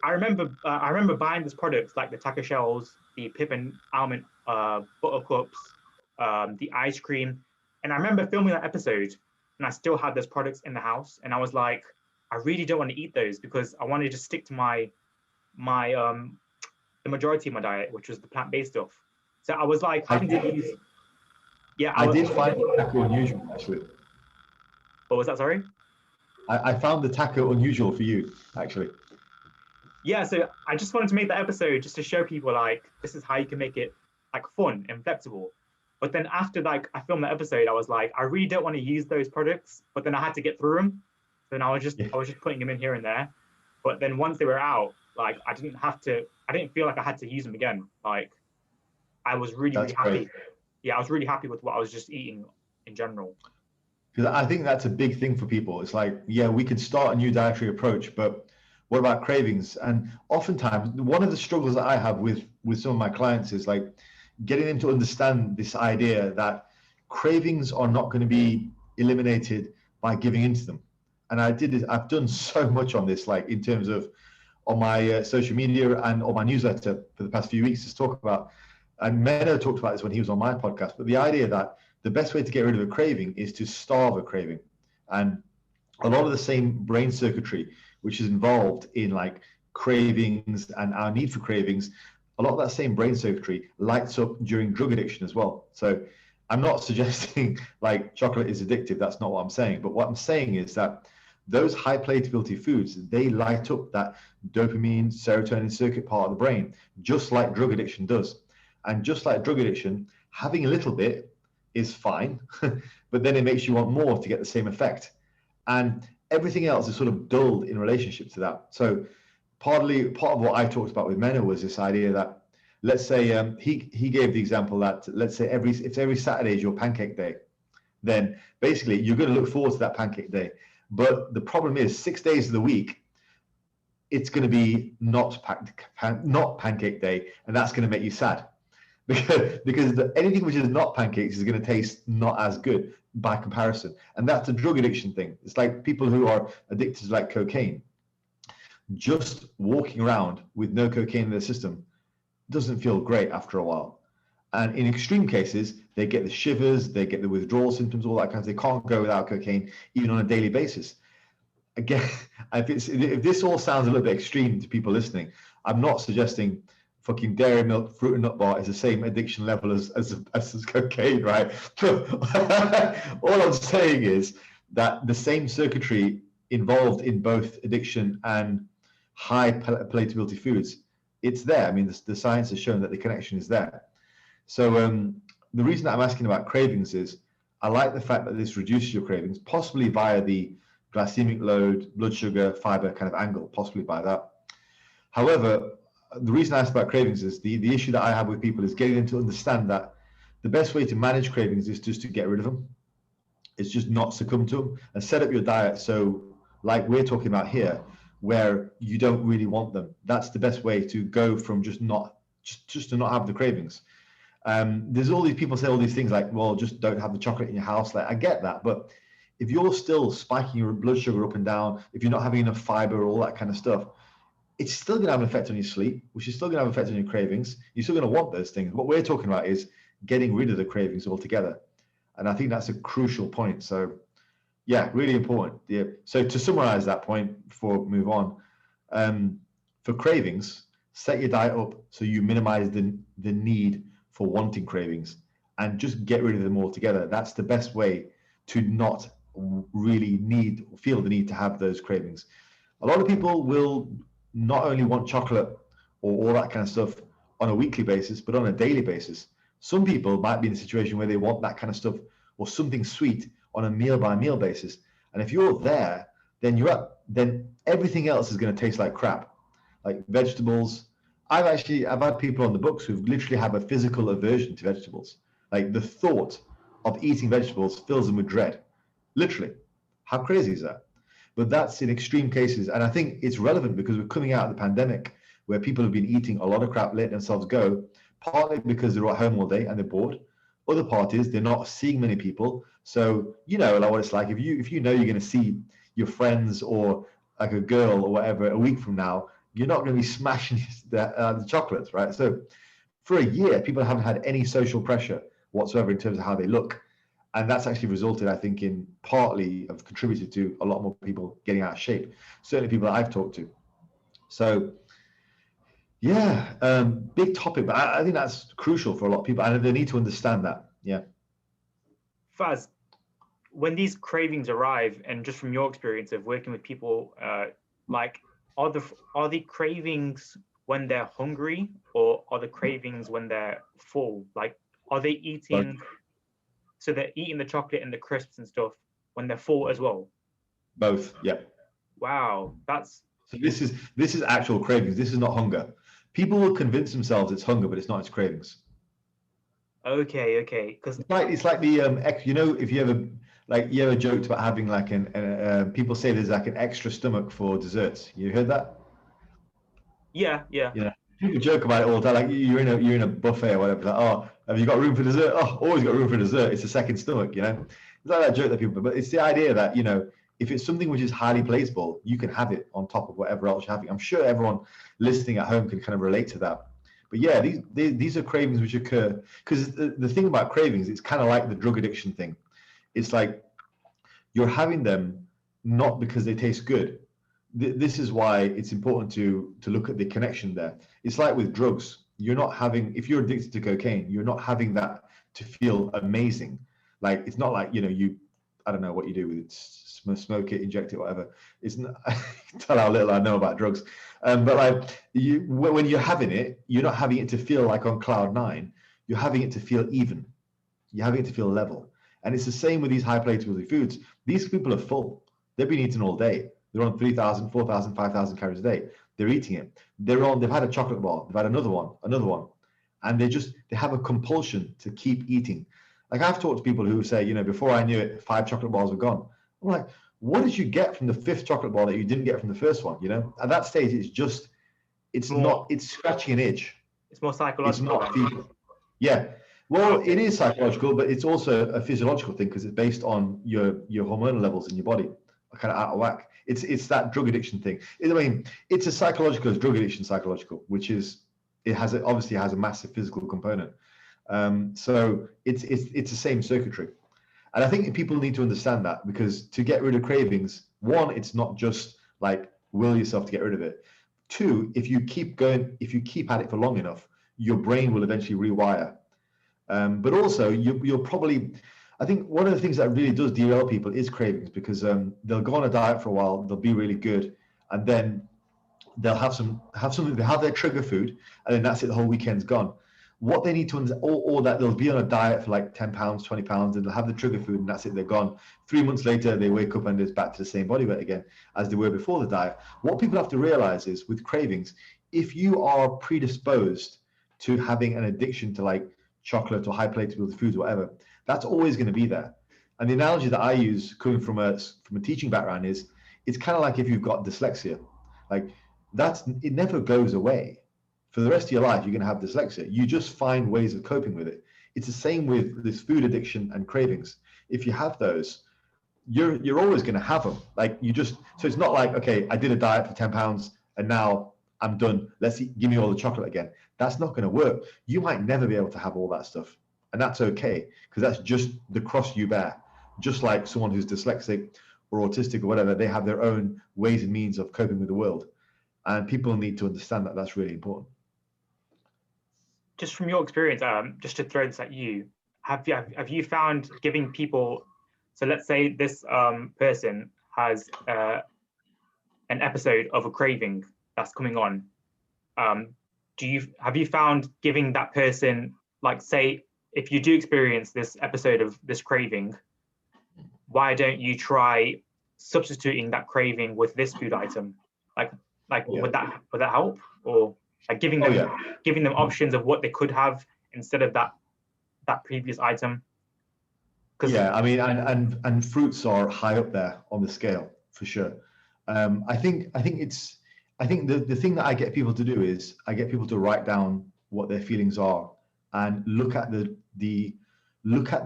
I remember buying these products like the taco shells, the pip and almond butter cups, the ice cream, and I remember filming that episode and I still had those products in the house, and I was like, I really don't want to eat those because I wanted to stick to my the majority of my diet, which was the plant-based stuff. So I was like having to use. Yeah, I did find the taco unusual actually. What was that? Sorry. I found the taco unusual for you actually. Yeah, so I just wanted to make that episode just to show people like this is how you can make it like fun and flexible. But then after like I filmed that episode, I was like, I really don't want to use those products, but then I had to get through them. Then I was just putting them in here and there. But then once they were out, like I didn't feel like I had to use them again. Like I was really happy. Great. Yeah, I was really happy with what I was just eating in general. Because I think that's a big thing for people. It's like, yeah, we could start a new dietary approach, but what about cravings? And oftentimes, one of the struggles that I have with some of my clients is like getting them to understand this idea that cravings are not going to be eliminated by giving into them. And I've done so much on this, like in terms of on my social media and on my newsletter for the past few weeks to talk about. And Menno talked about this when he was on my podcast, but the idea that the best way to get rid of a craving is to starve a craving. And a lot of the same brain circuitry, which is involved in like cravings and our need for cravings, a lot of that same brain circuitry lights up during drug addiction as well. So I'm not suggesting like chocolate is addictive. That's not what I'm saying. But what I'm saying is that those high palatability foods, they light up that dopamine, serotonin circuit part of the brain, just like drug addiction does. And just like drug addiction, having a little bit is fine, but then it makes you want more to get the same effect. And everything else is sort of dulled in relationship to that. So part of what I talked about with Menno was this idea that, let's say, he gave the example that, let's say if every Saturday is your pancake day, then basically you're going to look forward to that pancake day. But the problem is 6 days of the week, it's going to be not pancake day, and that's going to make you sad because anything which is not pancakes is going to taste not as good by comparison. And that's a drug addiction thing. It's like people who are addicted to like cocaine. Just walking around with no cocaine in their system doesn't feel great after a while. And in extreme cases, they get the shivers, they get the withdrawal symptoms, all that kind of thing. They can't go without cocaine, even on a daily basis. Again, if this all sounds a little bit extreme to people listening, I'm not suggesting fucking dairy milk, fruit and nut bar is the same addiction level as cocaine, right? All I'm saying is that the same circuitry involved in both addiction and high palatability foods, it's there. I mean, the science has shown that the connection is there. So the reason that I'm asking about cravings is I like the fact that this reduces your cravings, possibly via the glycemic load, blood sugar, fiber kind of angle, possibly by that. However, the reason I asked about cravings is the issue that I have with people is getting them to understand that the best way to manage cravings is just to get rid of them. It's just not succumb to them and set up your diet so, like we're talking about here, where you don't really want them. That's the best way to go from just to not have the cravings. There's all these people say all these things like, well, just don't have the chocolate in your house. Like, I get that, but if you're still spiking your blood sugar up and down, if you're not having enough fiber, all that kind of stuff, it's still going to have an effect on your sleep, which is still going to have an effect on your cravings. You're still going to want those things. What we're talking about is getting rid of the cravings altogether. And I think that's a crucial point. So yeah, really important. Yeah. So to summarize that point before we move on, for cravings, set your diet up so you minimize the need for wanting cravings and just get rid of them altogether. That's the best way to not really feel the need to have those cravings. A lot of people will not only want chocolate or all that kind of stuff on a weekly basis, but on a daily basis. Some people might be in a situation where they want that kind of stuff or something sweet on a meal by meal basis. And if you're there, then everything else is going to taste like crap, like vegetables. I've had people on the books who literally have a physical aversion to vegetables. Like the thought of eating vegetables fills them with dread. Literally. How crazy is that? But that's in extreme cases. And I think it's relevant because we're coming out of the pandemic where people have been eating a lot of crap, letting themselves go, partly because they're at home all day and they're bored. Other part is they're not seeing many people. So, you know, like what it's like. If you know you're going to see your friends or like a girl or whatever a week from now, you're not going to be smashing the chocolates, right? So for a year, people haven't had any social pressure whatsoever in terms of how they look. And that's actually resulted, I think, in partly have contributed to a lot more people getting out of shape. Certainly people that I've talked to. So yeah, big topic, but I think that's crucial for a lot of people. And they need to understand that. Yeah. Faz, when these cravings arrive, and just from your experience of working with people, like are the cravings when they're hungry, or are the cravings when they're full? Like, are they eating? So they're eating the chocolate and the crisps and stuff when they're full as well? Both, yeah. Wow, that's... So this is actual cravings. This is not hunger. People will convince themselves it's hunger, but it's not. It's cravings. Okay. Because it's like the you know, if you ever joked about having like people say there's like an extra stomach for desserts. You heard that? Yeah. People joke about it all the time. Like you're in a buffet or whatever. Like, oh, have you got room for dessert? Oh, always got room for dessert. It's a second stomach, you know. It's like that joke that people. But it's the idea that, you know, if it's something which is highly palatable, you can have it on top of whatever else you're having. I'm sure everyone listening at home can kind of relate to that. But yeah, these are cravings which occur because the thing about cravings, it's kind of like the drug addiction thing. It's like you're having them not because they taste good. This is why it's important to look at the connection there. It's like with drugs. You're not having, if you're addicted to cocaine, you're not having that to feel amazing. Like, it's not like, you know, I don't know what you do with it, smoke it, inject it, whatever. It's not, tell how little I know about drugs. But like when you're having it, you're not having it to feel like on cloud nine. You're having it to feel even. You're having it to feel level. And it's the same with these high palatability foods. These people are full. They've been eating all day. They're on 3,000, 4,000, 5,000 calories a day. they're eating it. They've had a chocolate bar, they've had another one, and they have a compulsion to keep eating. Like I've talked to people who say, you know, before I knew it, 5 chocolate bars were gone. I'm like, what did you get from the 5th chocolate bar that you didn't get from the first one? You know, at that stage, it's scratching an itch. It's more psychological. It's not, yeah. Well, it is psychological, but it's also a physiological thing because it's based on your hormonal levels in your body are kind of out of whack. It's that drug addiction thing. I mean, it's as psychological as drug addiction psychological, which is obviously has a massive physical component. So it's the same circuitry. And I think people need to understand that, because to get rid of cravings, one, it's not just like will yourself to get rid of it. 2, if you keep at it for long enough, your brain will eventually rewire. But also you'll probably, I think one of the things that really does derail people is cravings, because they'll go on a diet for a while, they'll be really good, and then they'll have something, they have their trigger food, and then that's it, the whole weekend's gone. What they need to understand, or that they'll be on a diet for like 10 pounds, 20 pounds, and they'll have the trigger food, and that's it, they're gone. 3 months later, they wake up and it's back to the same body weight again as they were before the diet. What people have to realize is with cravings, if you are predisposed to having an addiction to like chocolate or high palatable foods, whatever, that's always going to be there. And the analogy that I use coming from a teaching background is, it's kind of like if you've got dyslexia, like it never goes away. For the rest of your life, you're going to have dyslexia. You just find ways of coping with it. It's the same with this food addiction and cravings. If you have those, you're always going to have them. Like so it's not like, okay, I did a diet for 10 pounds and now I'm done. Give me all the chocolate again. That's not going to work. You might never be able to have all that stuff. And that's okay, because that's just the cross you bear. Just like someone who's dyslexic or autistic or whatever, they have their own ways and means of coping with the world. And people need to understand that that's really important. Just from your experience, just to throw this at you, have you found giving people, so let's say this person has an episode of a craving that's coming on, have you found giving that person, like, say, if you do experience this episode of this craving, why don't you try substituting that craving with this food item? Would that help? Or like giving them options of what they could have instead of that previous item? Yeah, I mean, and fruits are high up there on the scale for sure. I think the thing that I get people to do is I get people to write down what their feelings are and look at the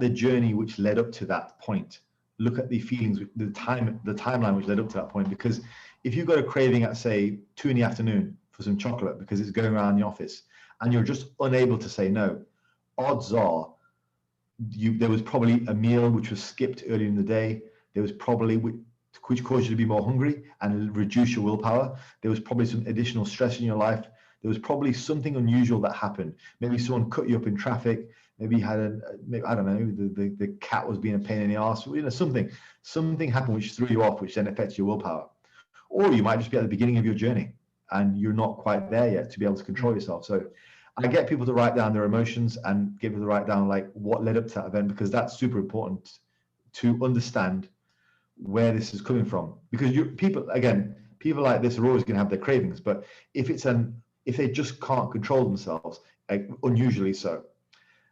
journey which led up to that point. Look at the feelings, the timeline which led up to that point. Because if you've got a craving at, say, 2 PM for some chocolate because it's going around the office and you're just unable to say no, odds are there was probably a meal which was skipped early in the day. There was probably which caused you to be more hungry and reduce your willpower. There was probably some additional stress in your life. There was probably something unusual that happened. Maybe someone cut you up in traffic. Maybe you had I don't know, the cat was being a pain in the ass. You know, something happened which threw you off, which then affects your willpower. Or you might just be at the beginning of your journey and you're not quite there yet to be able to control yourself. So I get people to write down their emotions and get people to write down like what led up to that event, because that's super important to understand where this is coming from. Because people like this are always going to have their cravings, but if they just can't control themselves, like unusually so,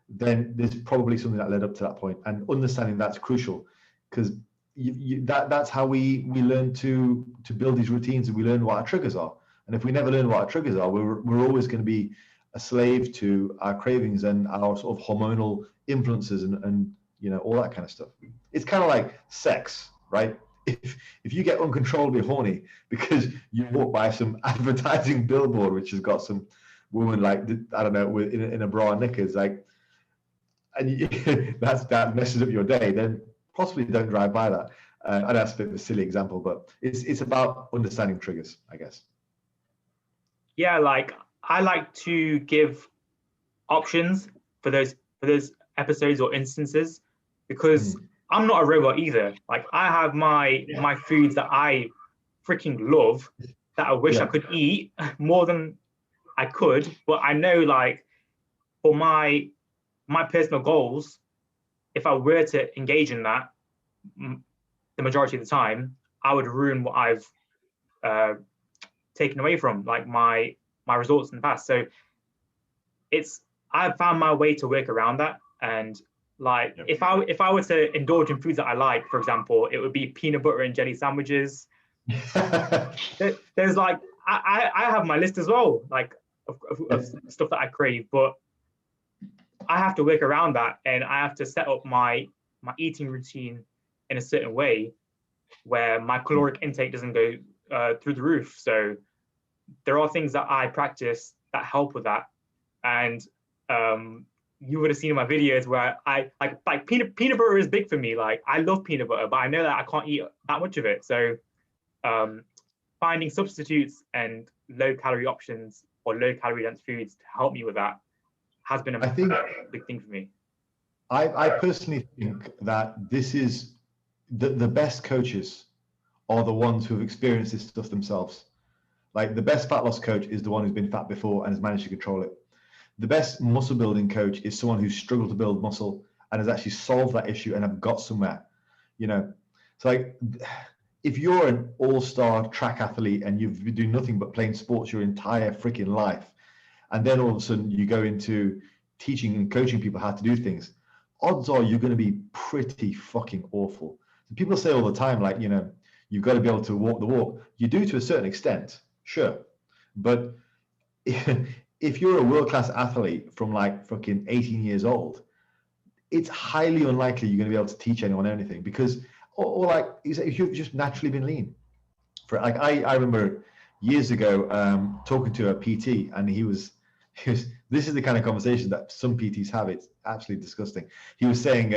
then there's probably something that led up to that point. And understanding that's crucial, because that's how we learn to build these routines, and we learn what our triggers are. And if we never learn what our triggers are, we're always going to be a slave to our cravings and our sort of hormonal influences and you know, all that kind of stuff. It's kind of like sex, right? If you get uncontrollably horny because you walk by some advertising billboard which has got some woman like, I don't know, in a bra and knickers, like, and that messes up your day, then possibly don't drive by that. I know that's a bit of a silly example, but it's about understanding triggers, I guess. Yeah, like I like to give options for those episodes or instances, because I'm not a robot either. Like I have my foods that I freaking love that I wish I could eat more than I could, but I know, like, for my personal goals, if I were to engage in that the majority of the time, I would ruin what I've taken away from, like my results in the past. So I've found my way to work around that. And like, if I were to indulge in foods that I like, for example, it would be peanut butter and jelly sandwiches. There's like, I have my list as well, like of stuff that I crave, but I have to work around that, and I have to set up my eating routine in a certain way where my caloric intake doesn't go through the roof. So there are things that I practice that help with that. And you would have seen in my videos where I like peanut butter is big for me. Like, I love peanut butter, but I know that I can't eat that much of it. So finding substitutes and low calorie options or low calorie dense foods to help me with that has been a big thing for me. I personally think that this is the best coaches are the ones who have experienced this stuff themselves. Like, the best fat loss coach is the one who's been fat before and has managed to control it. The best muscle building coach is someone who's struggled to build muscle and has actually solved that issue and have got somewhere, you know. So like, if you're an all-star track athlete and you've been doing nothing but playing sports your entire freaking life, and then all of a sudden you go into teaching and coaching people how to do things, odds are you're going to be pretty fucking awful. So people say all the time, like, you know, you've got to be able to walk the walk. You do to a certain extent, sure. But if you're a world-class athlete from like fucking 18 years old, it's highly unlikely you're going to be able to teach anyone anything, because, or like, if you've just naturally been lean. For like, I remember years ago talking to a PT, and he was, this is the kind of conversation that some PTs have. It's absolutely disgusting. He was saying,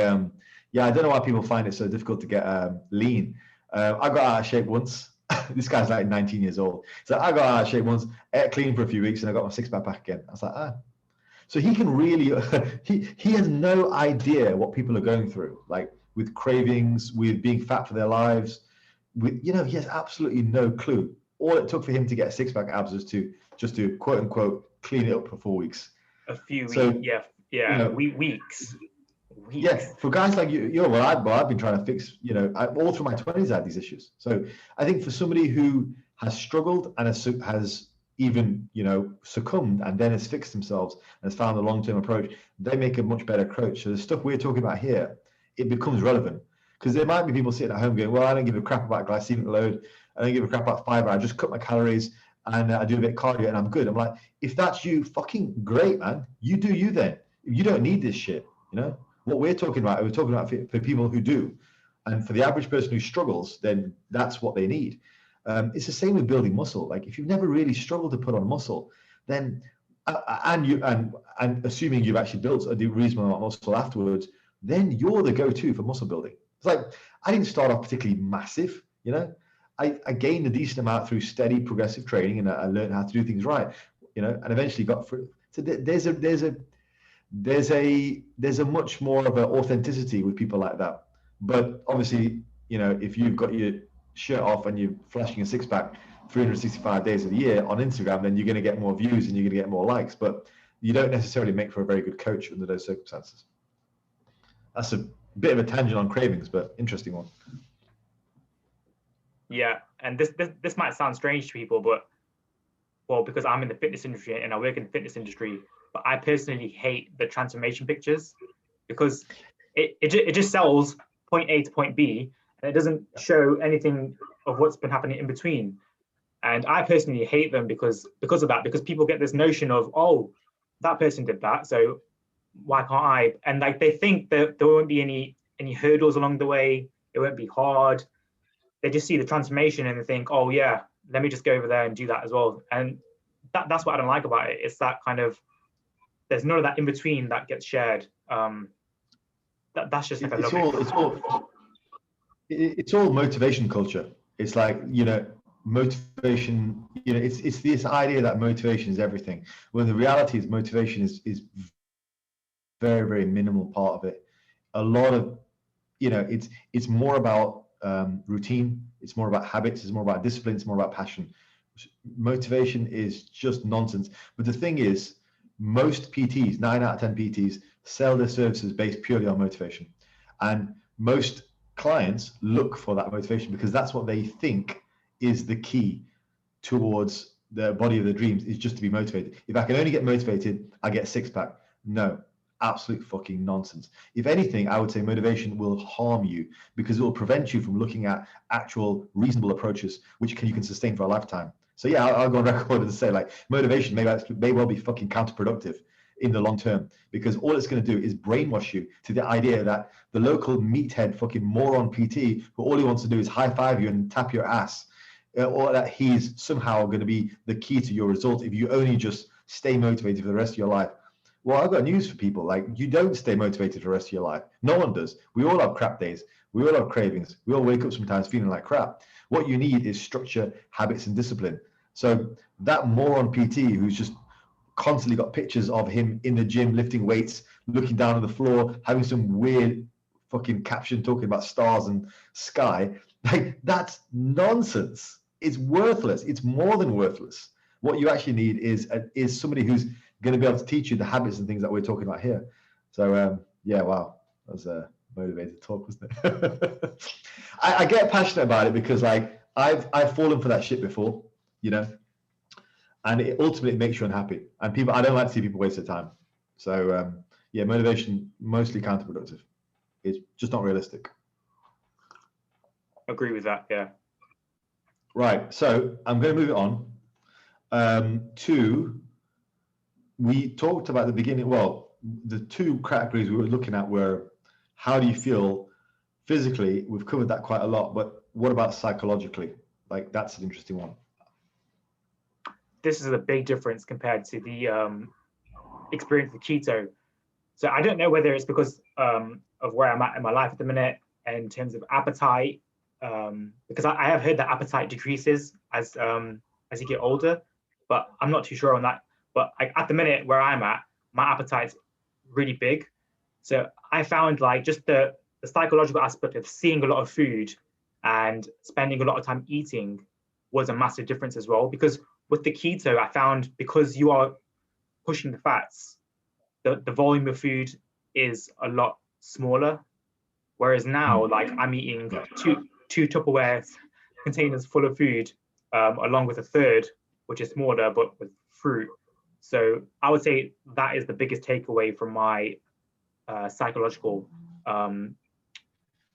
yeah, I don't know why people find it so difficult to get lean. I got out of shape once. This guy's like 19 years old. So I got out of shape once, ate clean for a few weeks, and I got my six-pack back again. I was like, ah. So he can really, he has no idea what people are going through, like with cravings, with being fat for their lives. With, you know, he has absolutely no clue. All it took for him to get a six-pack abs was to just to quote unquote clean it up for 4 weeks. A few so, weeks, yeah, you know, weeks. Yes, for guys like you, well, I've been trying to fix, you know, all through my 20s I had these issues. So I think for somebody who has struggled and has even, you know, succumbed and then has fixed themselves and has found a long-term approach, they make a much better coach. So the stuff we're talking about here, it becomes relevant, because there might be people sitting at home going, well, I don't give a crap about glycemic load, I don't give a crap about fiber, I just cut my calories and I do a bit of cardio and I'm good. I'm like, if that's you, fucking great, man. You do you then. You don't need this shit, you know. What we're talking about, we're talking about for people who do. And for the average person who struggles, then that's what they need. It's the same with building muscle. Like, if you've never really struggled to put on muscle, then and assuming you've actually built a reasonable amount of muscle afterwards, then you're the go-to for muscle building. It's like, I didn't start off particularly massive, you know. I gained a decent amount through steady progressive training, and I learned how to do things right, you know, and eventually got through. So there's a much more of an authenticity with people like that. But obviously, you know, if you've got your shirt off and you're flashing a six-pack 365 days of the year on Instagram, then you're going to get more views and you're going to get more likes, but you don't necessarily make for a very good coach under those circumstances. That's a bit of a tangent on cravings, but interesting one. Yeah, and this might sound strange to people, but, well, because I'm in the fitness industry and I work in the fitness industry, but I personally hate the transformation pictures, because it just sells point A to point B, and it doesn't show anything of what's been happening in between. And I personally hate them because of that, because people get this notion of, oh, that person did that, so why can't I? And like, they think that there won't be any hurdles along the way, it won't be hard. They just see the transformation and they think, oh yeah, let me just go over there and do that as well. And that's what I don't like about it. It's that kind of, there's none of that in between that gets shared. That's just like it's all motivation culture. It's like, you know, motivation, you know, it's this idea that motivation is everything, when the reality is motivation is very, very minimal part of it. A lot of, you know, it's more about routine, it's more about habits, it's more about discipline, it's more about passion. Motivation is just nonsense. But the thing is, most PTs, 9 out of 10 PTs, sell their services based purely on motivation. And most clients look for that motivation because that's what they think is the key towards the body of the dreams is just to be motivated. If I can only get motivated, I get a six-pack. No, absolute fucking nonsense. If anything, I would say motivation will harm you because it will prevent you from looking at actual reasonable approaches which you can sustain for a lifetime. So yeah, I'll go on record and say like motivation may well be fucking counterproductive in the long term, because all it's going to do is brainwash you to the idea that the local meathead fucking moron PT who all he wants to do is high five you and tap your ass, or that he's somehow going to be the key to your result if you only just stay motivated for the rest of your life. Well, I've got news for people. Like, you don't stay motivated for the rest of your life. No one does. We all have crap days. We all have cravings. We all wake up sometimes feeling like crap. What you need is structure, habits, and discipline. So that moron PT who's just constantly got pictures of him in the gym lifting weights, looking down on the floor, having some weird fucking caption talking about stars and sky, like, that's nonsense. It's worthless. It's more than worthless. What you actually need is somebody who's going to be able to teach you the habits and things that we're talking about here. So yeah, wow, that was a motivated talk, wasn't it? I get passionate about it because like I've fallen for that shit before, you know, and it ultimately makes you unhappy. And I don't like to see people waste their time. So yeah, motivation mostly counterproductive. It's just not realistic. Agree with that. Yeah. Right. So I'm going to move it on to. We talked about the beginning. Well, the two categories we were looking at were how do you feel physically? We've covered that quite a lot, but what about psychologically? Like, that's an interesting one. This is a big difference compared to the experience with keto. So I don't know whether it's because of where I'm at in my life at the minute in terms of appetite, because I have heard that appetite decreases as you get older, but I'm not too sure on that. But at the minute where I'm at, my appetite's really big. So I found like just the psychological aspect of seeing a lot of food and spending a lot of time eating was a massive difference as well. Because with the keto, I found because you are pushing the fats, the volume of food is a lot smaller. Whereas now, like, I'm eating two Tupperware containers full of food, along with a third, which is smaller, but with fruit. So I would say that is the biggest takeaway from my psychological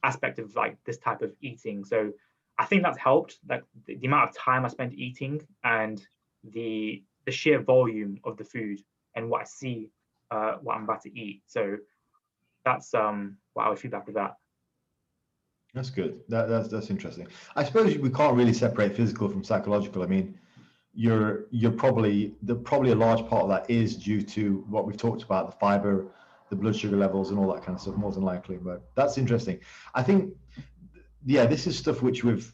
aspect of like this type of eating. So I think that's helped, like the amount of time I spent eating and the sheer volume of the food and what I see, what I'm about to eat. So that's what I would feedback with that. That's good. That's interesting. I suppose we can't really separate physical from psychological. I mean, you're probably a large part of that is due to what we've talked about, the fiber, the blood sugar levels and all that kind of stuff, more than likely. But that's interesting. I think, yeah, this is stuff which is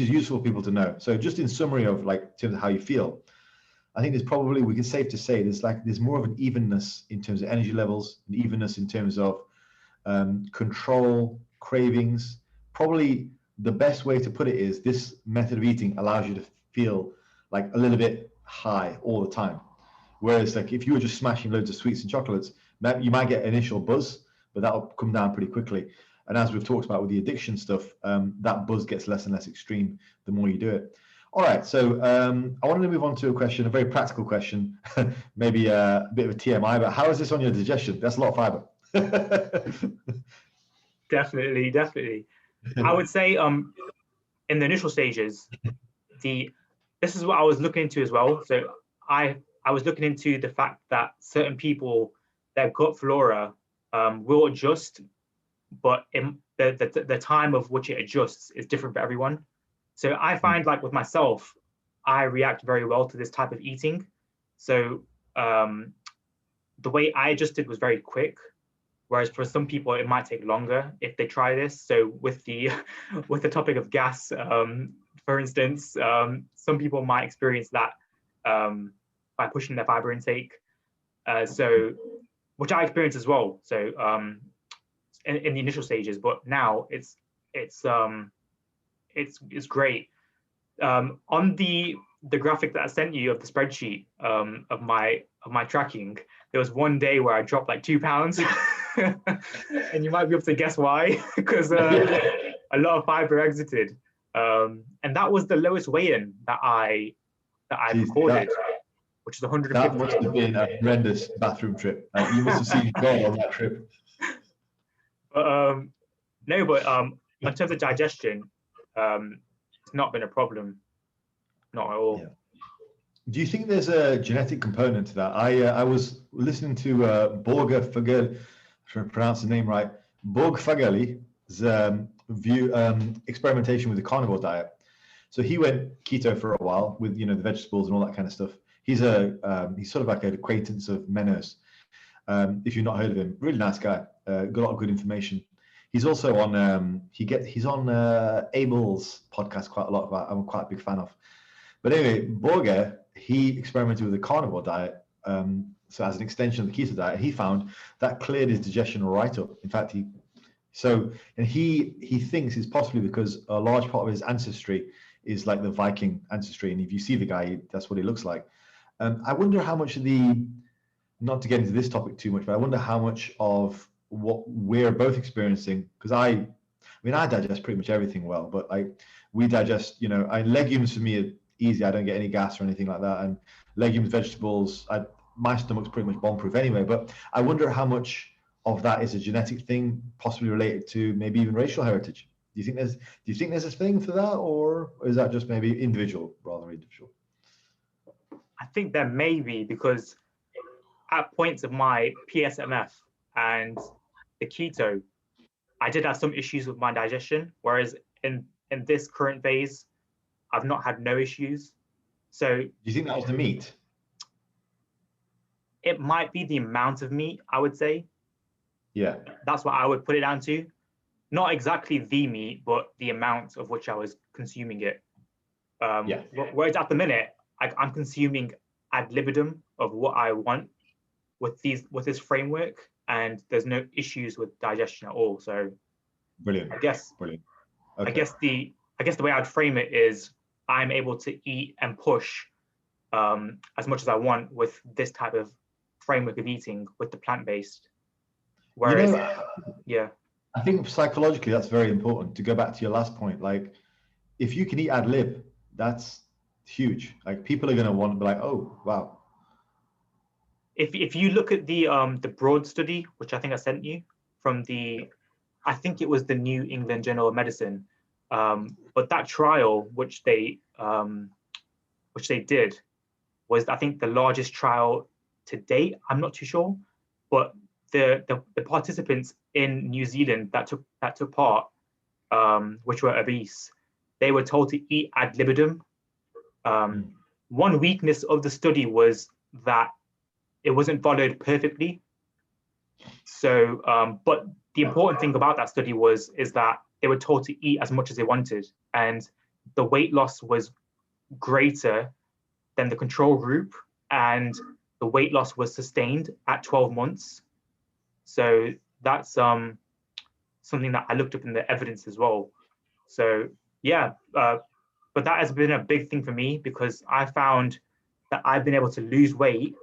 useful for people to know. So just in summary of like in terms of how you feel, I think we can safe to say there's more of an evenness in terms of energy levels, an evenness in terms of control, cravings. Probably the best way to put it is this method of eating allows you to feel like a little bit high all the time. Whereas like if you were just smashing loads of sweets and chocolates, you might get initial buzz, but that'll come down pretty quickly. And as we've talked about with the addiction stuff, that buzz gets less and less extreme the more you do it. All right, so I wanted to move on to a very practical question, maybe a bit of a TMI, but how is this on your digestion? That's a lot of fiber. Definitely. I would say in the initial stages, this is what I was looking into as well. So I was looking into the fact that certain people, their gut flora will adjust, but the time of which it adjusts is different for everyone. So I find like with myself, I react very well to this type of eating. So the way I adjusted was very quick, whereas for some people it might take longer if they try this. So with the topic of gas, for instance, some people might experience that by pushing their fiber intake. So which I experienced as well. So in the initial stages, but now it's great. On the graphic that I sent you of the spreadsheet of my tracking, there was one day where I dropped like 2 pounds, and you might be able to guess why, because a lot of fiber exited. And that was the lowest weigh-in that I Jeez, recorded, which is 150. That must have been a horrendous bathroom trip. You must have seen God on that trip. But no, but in terms of digestion, it's not been a problem, not at all. Yeah. Do you think there's a genetic component to that? I was listening to Borge Fagerli, if I pronounce the name right, Borge Fagerli's experimentation with the carnivore diet. So he went keto for a while with the vegetables and all that kind of stuff. He's sort of like an acquaintance of Menos. If you've not heard of him, really nice guy. Got a lot of good information. He's also on he's on Abel's podcast quite a lot. I'm quite a big fan of. But anyway, Borge, he experimented with the carnivore diet. So as an extension of the keto diet, he found that cleared his digestion right up. In fact, he thinks it's possibly because a large part of his ancestry is like the Viking ancestry, and if you see the guy, that's what he looks like. I wonder how much of not to get into this topic too much, but I wonder how much of what we're both experiencing, because I digest pretty much everything well, but we digest, legumes for me are easy. I don't get any gas or anything like that, and legumes, vegetables, my stomach's pretty much bomb-proof anyway. But I wonder how much of that is a genetic thing, possibly related to maybe even racial heritage. Do you think there's a thing for that, or is that just maybe individual rather than individual? I think there may be, because at points of my PSMF and the keto, I did have some issues with my digestion, whereas in this current phase, I've not had no issues. So do you think that was the meat? It might be the amount of meat, I would say. Yeah. That's what I would put it down to. Not exactly the meat, but the amount of which I was consuming it. Whereas at the minute, I'm consuming ad libitum of what I want with this framework, and there's no issues with digestion at all. So brilliant. Brilliant. Okay. I guess the way I'd frame it is I'm able to eat and push as much as I want with this type of framework of eating with the plant-based. Whereas, I think psychologically that's very important. To go back to your last point, like if you can eat ad lib, that's huge. Like people are going to want to be like, oh wow. If you look at the broad study, which I think I sent you from I think it was the New England Journal of Medicine, but that trial which they did was, I think, the largest trial to date. I'm not too sure, but the participants in New Zealand that took part, which were obese, they were told to eat ad libitum. One weakness of the study was that it wasn't followed perfectly. So, but the important thing about that study is that they were told to eat as much as they wanted, and the weight loss was greater than the control group, and the weight loss was sustained at 12 months. So that's something that I looked up in the evidence as well. So yeah, but that has been a big thing for me, because I found that I've been able to lose weight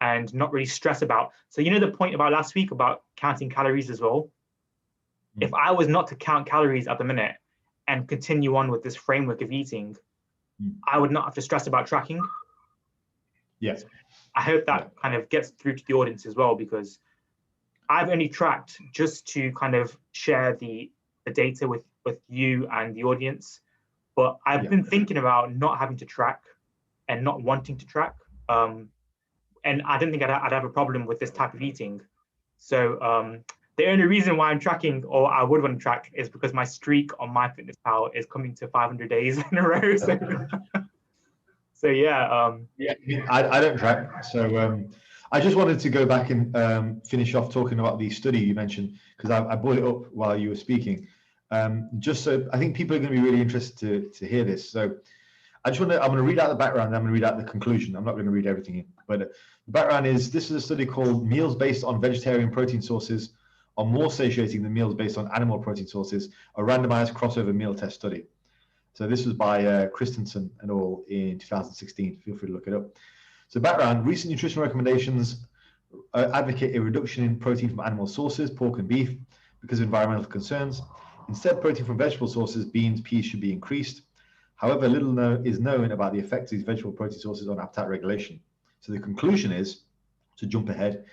and not really stress about. So the point about last week about counting calories as well. If I was not to count calories at the minute and continue on with this framework of eating, I would not have to stress about tracking. Yes. I hope that kind of gets through to the audience as well, because I've only tracked just to kind of share the data with you and the audience. But I've been thinking about not having to track and not wanting to track. And I didn't think I'd have a problem with this type of eating. So the only reason why I'm tracking, or I would want to track, is because my streak on MyFitnessPal is coming to 500 days in a row. So yeah. I don't track. So I just wanted to go back and finish off talking about the study you mentioned, because I brought it up while you were speaking. Just so I think people are going to be really interested to hear this. So I'm going to read out the background, and I'm going to read out the conclusion. I'm not going to read everything in, but the background is, this is a study called Meals Based on Vegetarian Protein Sources Are More Satiating Than Meals Based on Animal Protein Sources, a randomized crossover meal test study. So this was by Christensen and all in 2016. Feel free to look it up. So background, recent nutrition recommendations advocate a reduction in protein from animal sources, pork and beef, because of environmental concerns. Instead, protein from vegetable sources, beans, peas, should be increased. However, little is known about the effects of these vegetable protein sources on appetite regulation. So the conclusion is, to jump ahead,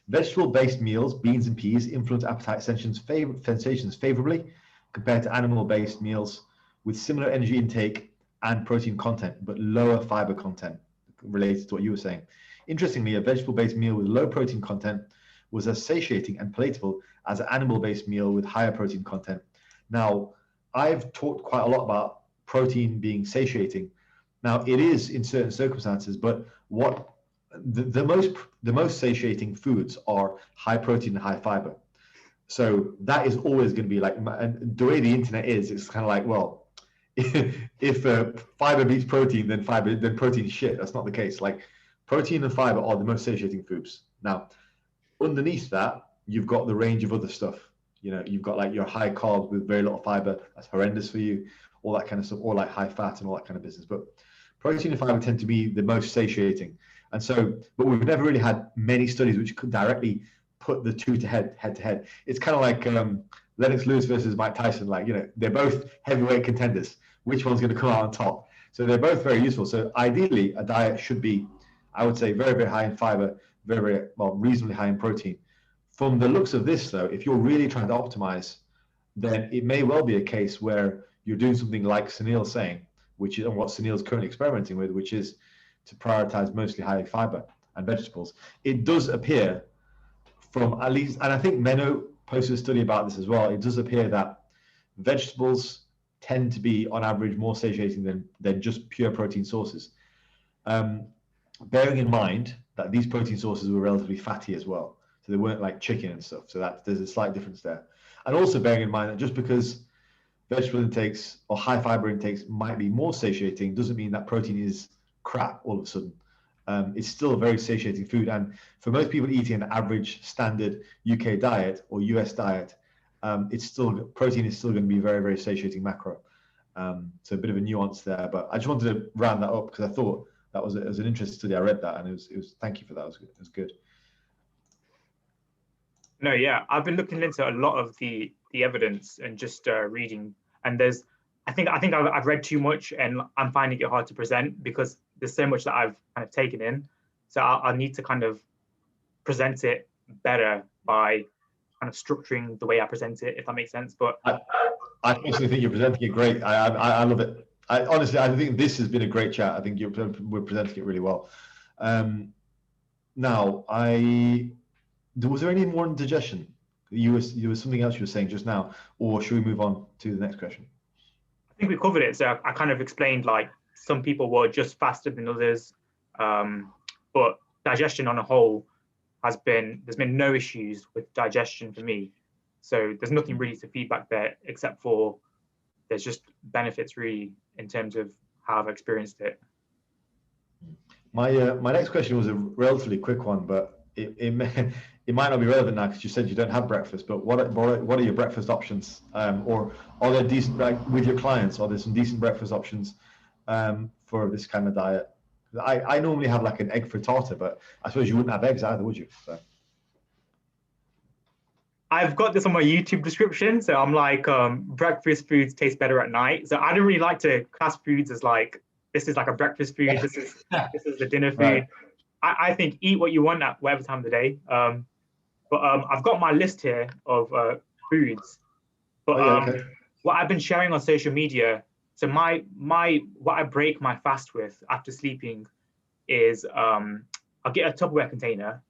vegetable-based meals, beans and peas, influence appetite sensations favorably compared to animal-based meals with similar energy intake and protein content, but lower fiber content, related to what you were saying. Interestingly, a vegetable-based meal with low protein content was as satiating and palatable as an animal-based meal with higher protein content. Now, I've talked quite a lot about protein being satiating. Now, it is in certain circumstances, but what the most satiating foods are high protein and high fiber. So that is always going to be like, and the way the internet is, it's kind of like, well, if fiber beats protein, then protein is shit. That's not the case. Like, protein and fiber are the most satiating foods. Now, underneath that, you've got the range of other stuff. You know, you've got like your high carbs with very little fiber. That's horrendous for you. All that kind of stuff, or like high fat and all that kind of business. But protein and fiber tend to be the most satiating. And so, but we've never really had many studies which could directly put the two to head to head. It's kind of like Lennox Lewis versus Mike Tyson. Like, you know, they're both heavyweight contenders. Which one's going to come out on top? So they're both very useful. So ideally, a diet should be, I would say, very, very high in fiber, very, well, reasonably high in protein. From the looks of this, though, if you're really trying to optimize, then it may well be a case where you're doing something like Sunil's saying, which is, and what Sunil's currently experimenting with, which is to prioritize mostly high fiber and vegetables. It does appear from, at least, and I think Menno posted a study about this as well, it does appear that vegetables tend to be, on average, more satiating than just pure protein sources. Bearing in mind that these protein sources were relatively fatty as well. So they weren't like chicken and stuff. So that there's a slight difference there. And also bearing in mind that just because vegetable intakes or high fiber intakes might be more satiating doesn't mean that protein is crap all of a sudden. It's still a very satiating food. And for most people eating an average standard UK diet or US diet, protein is still going to be very, very satiating macro. So a bit of a nuance there, but I just wanted to round that up because I thought that was an interesting study. I read that and it was thank you for that. It was good. No, yeah, I've been looking into a lot of the evidence and just reading, and I think I've read too much and I'm finding it hard to present because there's so much that I've kind of taken in. So I need to kind of present it better by kind of structuring the way I present it, if that makes sense. But I personally think you're presenting it great. I love it. Honestly, I think this has been a great chat. I think we're presenting it really well. Now, was there any more on digestion? You was something else you were saying just now, or should we move on to the next question? I think we covered it. So I kind of explained like some people were just faster than others, but digestion on a whole there's been no issues with digestion for me. So there's nothing really to feedback there except for there's just benefits really in terms of how I've experienced it. My next question was a relatively quick one, but it might not be relevant now because you said you don't have breakfast. But what are your breakfast options, or are there decent, like with your clients? Are there some decent breakfast options for this kind of diet? I normally have like an egg frittata, but I suppose you wouldn't have eggs either, would you? So. I've got this on my YouTube description, so I'm like, breakfast foods taste better at night. So I don't really like to class foods as like, this is like a breakfast food, this is the dinner food. Right. I think eat what you want at whatever time of the day. But I've got my list here of foods. But what I've been sharing on social media, so what I break my fast with after sleeping is I'll get a Tupperware container,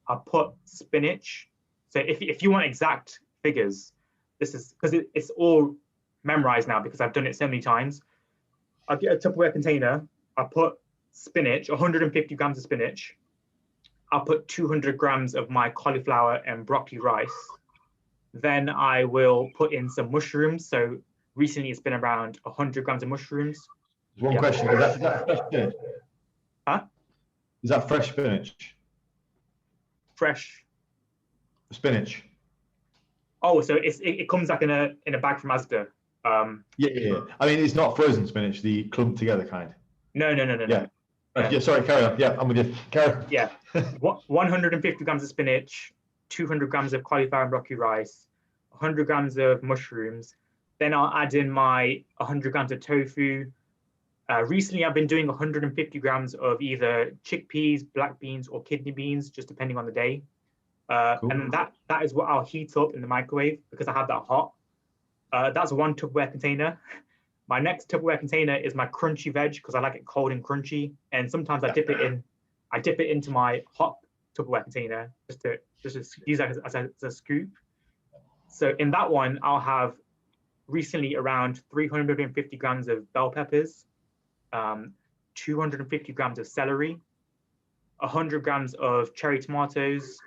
I'll put spinach. So if you want exact figures, this is because it's all memorized now because I've done it so many times. I'll get a Tupperware container, I'll put spinach, 150 grams of spinach. I'll put 200 grams of my cauliflower and broccoli rice. Then I will put in some mushrooms. So recently it's been around 100 grams of mushrooms. One question, is that fresh spinach? Huh? Is that fresh spinach? Fresh spinach. Oh, so it comes like in a bag from Asda. Yeah. I mean, it's not frozen spinach, the clumped together kind. No. Yeah, sorry, carry on. Yeah, I'm with you. Carry on. Yeah, 150 grams of spinach, 200 grams of cauliflower and broccoli rice, 100 grams of mushrooms, Then I'll add in my 100 grams of tofu. Recently, I've been doing 150 grams of either chickpeas, black beans, or kidney beans, just depending on the day. Cool. And that is what I'll heat up in the microwave because I have that hot. That's one Tupperware container. My next Tupperware container is my crunchy veg because I like it cold and crunchy. And sometimes I dip it in. I dip it into my hot Tupperware container just to use that as a scoop. So in that one, I'll have recently around 350 grams of bell peppers, 250 grams of celery, 100 grams of cherry tomatoes,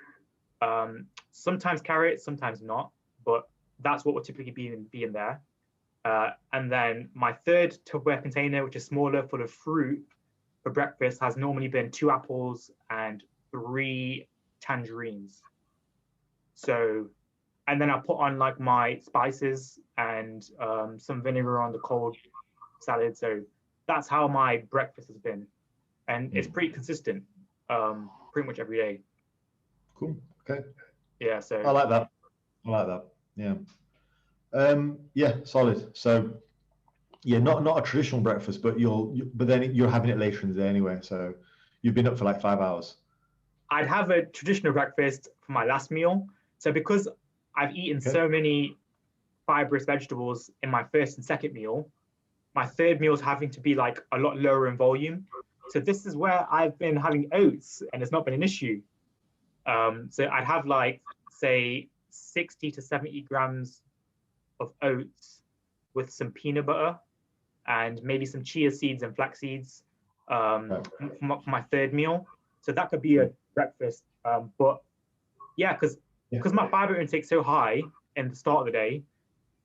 sometimes carrots, sometimes not, but that's what would typically be in there. And then my third Tupperware container, which is smaller, full of fruit for breakfast, has normally been 2 apples and 3 tangerines. So, and then I put on like my spices and some vinegar on the cold salad. So that's how my breakfast has been. And it's pretty consistent, pretty much every day. Cool. Okay. Yeah. So I like that. Yeah. Yeah, solid. So yeah, not a traditional breakfast, but but then you're having it later in the day anyway. So you've been up for like 5 hours. I'd have a traditional breakfast for my last meal. So because I've eaten so many fibrous vegetables in my first and second meal, my third meal is having to be like a lot lower in volume. So this is where I've been having oats and it's not been an issue. So I'd have like, say, 60 to 70 grams of oats with some peanut butter and maybe some chia seeds and flax seeds for my third meal. So that could be a breakfast. But yeah, because my fiber intake is so high in the start of the day,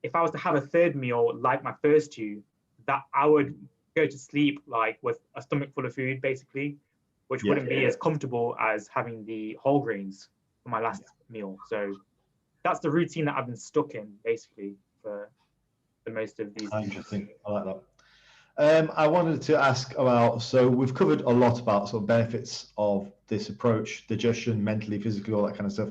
if I was to have a third meal like my first two, that I would go to sleep like with a stomach full of food, basically, which wouldn't be as comfortable as having the whole grains for my last meal. So that's the routine that I've been stuck in, basically, for the most of these. Interesting. I like that. I wanted to ask about, so we've covered a lot about sort of benefits of this approach, digestion, mentally, physically, all that kind of stuff.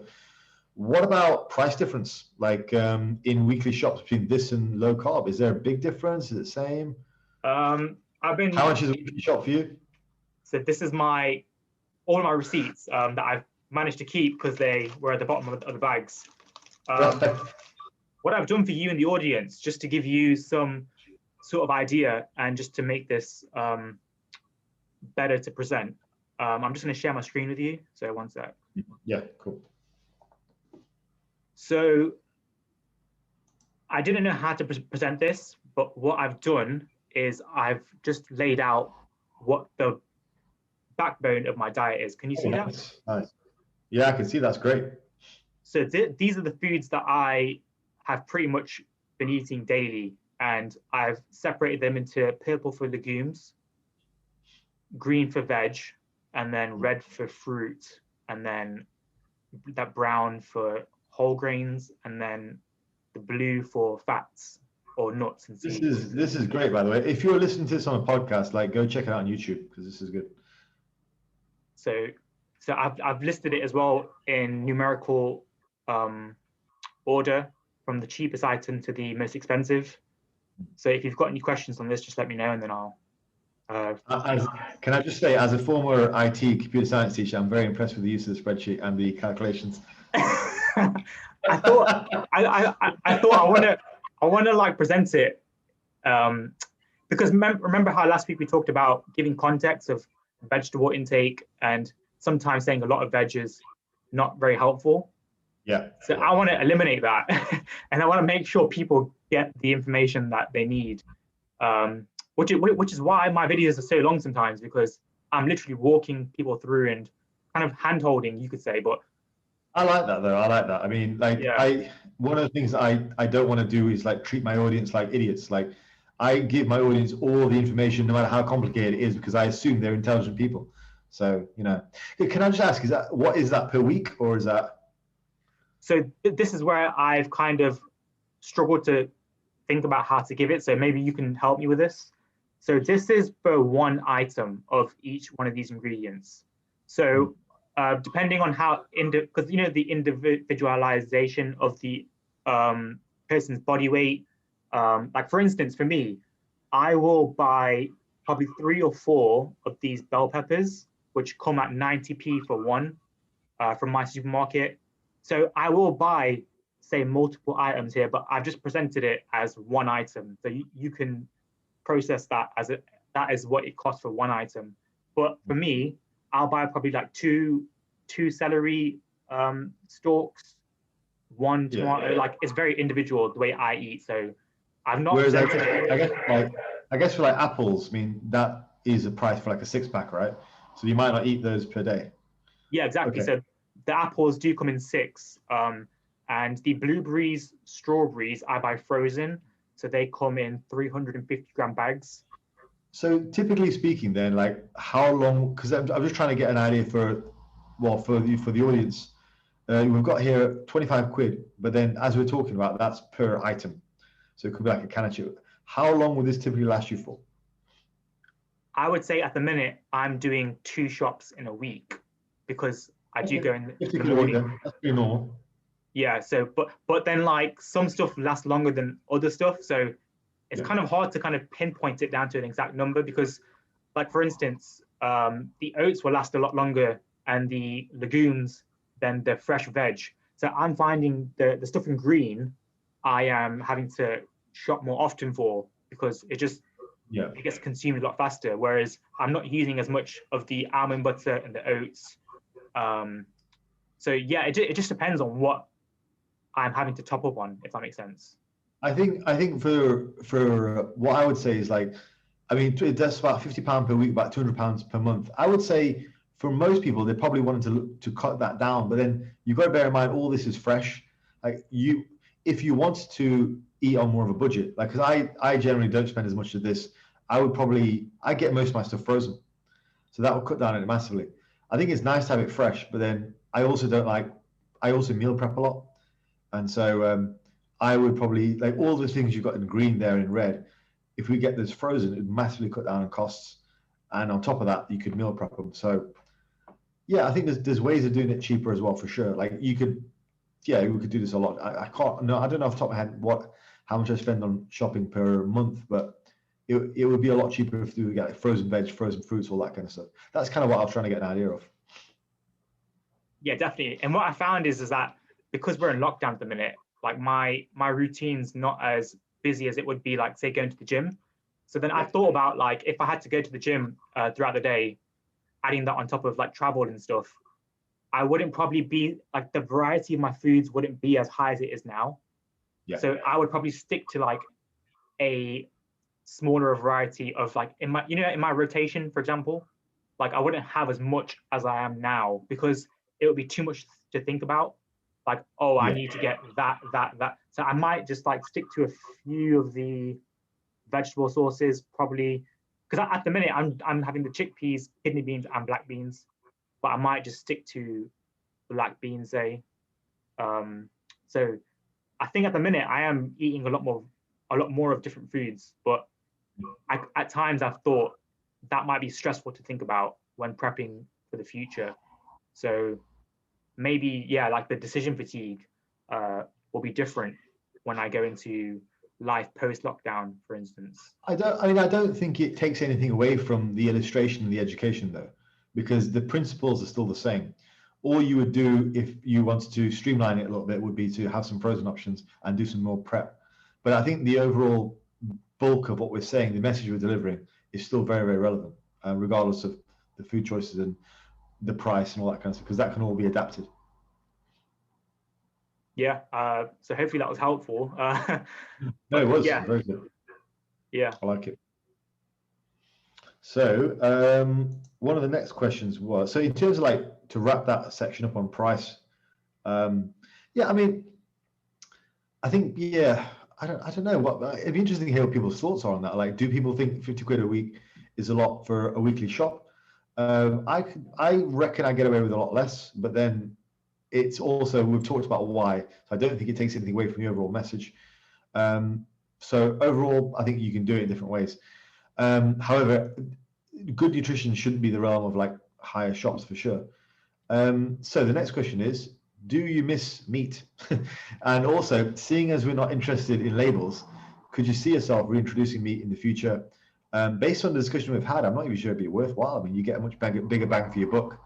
What about price difference? Like in weekly shops between this and low carb, is there a big difference? Is it the same? How much is a weekly shop for you? So this is all of my receipts that I've managed to keep because they were at the bottom of the bags. What I've done for you in the audience, just to give you some sort of idea and just to make this better to present, I'm just going to share my screen with you. So one sec. Yeah, cool. So I didn't know how to present this, but what I've done is I've just laid out what the backbone of my diet is. Can you see that? Nice. Yeah, I can see. That's great. So these are the foods that I have pretty much been eating daily, and I've separated them into purple for legumes, green for veg, and then red for fruit, and then that brown for whole grains, and then the blue for fats or nuts and seeds. This is great, by the way. If you're listening to this on a podcast, like go check it out on YouTube because this is good. So I've listed it as well in numerical order from the cheapest item to the most expensive. So if you've got any questions on this, just let me know, and then I'll. Can I just say, as a former IT computer science teacher, I'm very impressed with the use of the spreadsheet and the calculations. I thought I want to like present it because remember how last week we talked about giving context of vegetable intake and sometimes saying a lot of veg is not very helpful. Yeah. So I want to eliminate that and I want to make sure people get the information that they need, which is why my videos are so long sometimes, because I'm literally walking people through and kind of hand-holding, you could say. But I like that though. I like that. I mean, like one of the things I don't want to do is like treat my audience like idiots. Like I give my audience all the information, no matter how complicated it is, because I assume they're intelligent people. So, you know, can I just ask, what is that per week, or is that? So this is where I've kind of struggled to think about how to give it. So maybe you can help me with this. So this is for one item of each one of these ingredients. So depending on how, because you know the individualization of the person's body weight, Like for instance, for me, I will buy probably 3 or 4 of these bell peppers, which come at 90p for one from my supermarket. So I will buy, say, multiple items here, but I've just presented it as one item. So you can process that as that is what it costs for one item. But for me, I'll buy probably like two celery stalks, one tomato. Yeah. Like it's very individual the way I eat. So I've not. Whereas I guess for like apples, I mean that is a price for like a 6-pack, right? So you might not eat those per day. Yeah, exactly. Okay. So the apples do come in 6, and the blueberries, strawberries I buy frozen, so they come in 350-gram bags. So typically speaking, then, like how long? Because I'm just trying to get an idea for the audience. We've got here 25 quid, but then as we're talking about, that's per item. So it could be like a can of chip. How long will this typically last you for? I would say at the minute I'm doing 2 shops in a week because I do go in the morning. That's pretty normal. Yeah. So, but then like some stuff lasts longer than other stuff. So it's kind of hard to kind of pinpoint it down to an exact number because, like for instance, the oats will last a lot longer and the legumes than the fresh veg. So I'm finding the stuff in green, I am having to shop more often for because it gets consumed a lot faster. Whereas I'm not using as much of the almond butter and the oats. So yeah, it just depends on what I'm having to top up on, if that makes sense. I think for what I would say is like, I mean, that's about £50 per week, about £200 per month. I would say for most people, they probably wanted to cut that down, but then you've got to bear in mind all this is fresh. Like if you want to eat on more of a budget, like because I generally don't spend as much of this. I get most of my stuff frozen, so that will cut down on it massively. I think it's nice to have it fresh, but then I also meal prep a lot, and so I would probably like all the things you've got in green there in red. If we get those frozen, it would massively cut down on costs, and on top of that, you could meal prep them. So yeah, I think there's ways of doing it cheaper as well for sure. Like we could do this a lot. I don't know off the top of my head how much I spend on shopping per month, but it would be a lot cheaper if we get like frozen veg, frozen fruits, all that kind of stuff. That's kind of what I was trying to get an idea of. Yeah, definitely. And what I found is that because we're in lockdown at the minute, like my routine's not as busy as it would be like say going to the gym. So then I thought about like if I had to go to the gym throughout the day, adding that on top of like travel and stuff, I wouldn't probably be like the variety of my foods wouldn't be as high as it is now. Yeah. So I would probably stick to like a smaller variety of like in my rotation, for example, like I wouldn't have as much as I am now because it would be too much to think about. Like, I need to get that. So I might just like stick to a few of the vegetable sauces probably because at the minute I'm having the chickpeas, kidney beans, and black beans, but I might just stick to black beans, say. So I think at the minute I am eating a lot more of different foods, but at times I've thought that might be stressful to think about when prepping for the future. So maybe, like the decision fatigue will be different when I go into life post-lockdown, for instance. I don't think it takes anything away from the illustration and the education though, because the principles are still the same. All you would do if you wanted to streamline it a little bit would be to have some frozen options and do some more prep. But I think the overall bulk of what we're saying, the message we're delivering, is still very, very relevant, regardless of the food choices and the price and all that kind of stuff, because that can all be adapted. Yeah. So hopefully that was helpful. No, it was very good. Yeah, I like it. So one of the next questions was, so in terms of like to wrap that section up on price, I mean, I think I don't know what it'd be interesting to hear what people's thoughts are on that. Like, do people think 50 quid a week is a lot for a weekly shop? I reckon I get away with a lot less, but then it's also, we've talked about why, so I don't think it takes anything away from the overall message. So overall, I think you can do it in different ways. However, good nutrition shouldn't be the realm of like higher shops for sure. So the next question is, do you miss meat? And also, seeing as we're not interested in labels, could you see yourself reintroducing meat in the future? Based on the discussion we've had, I'm not even sure it'd be worthwhile. I mean, you get a much bigger bang for your buck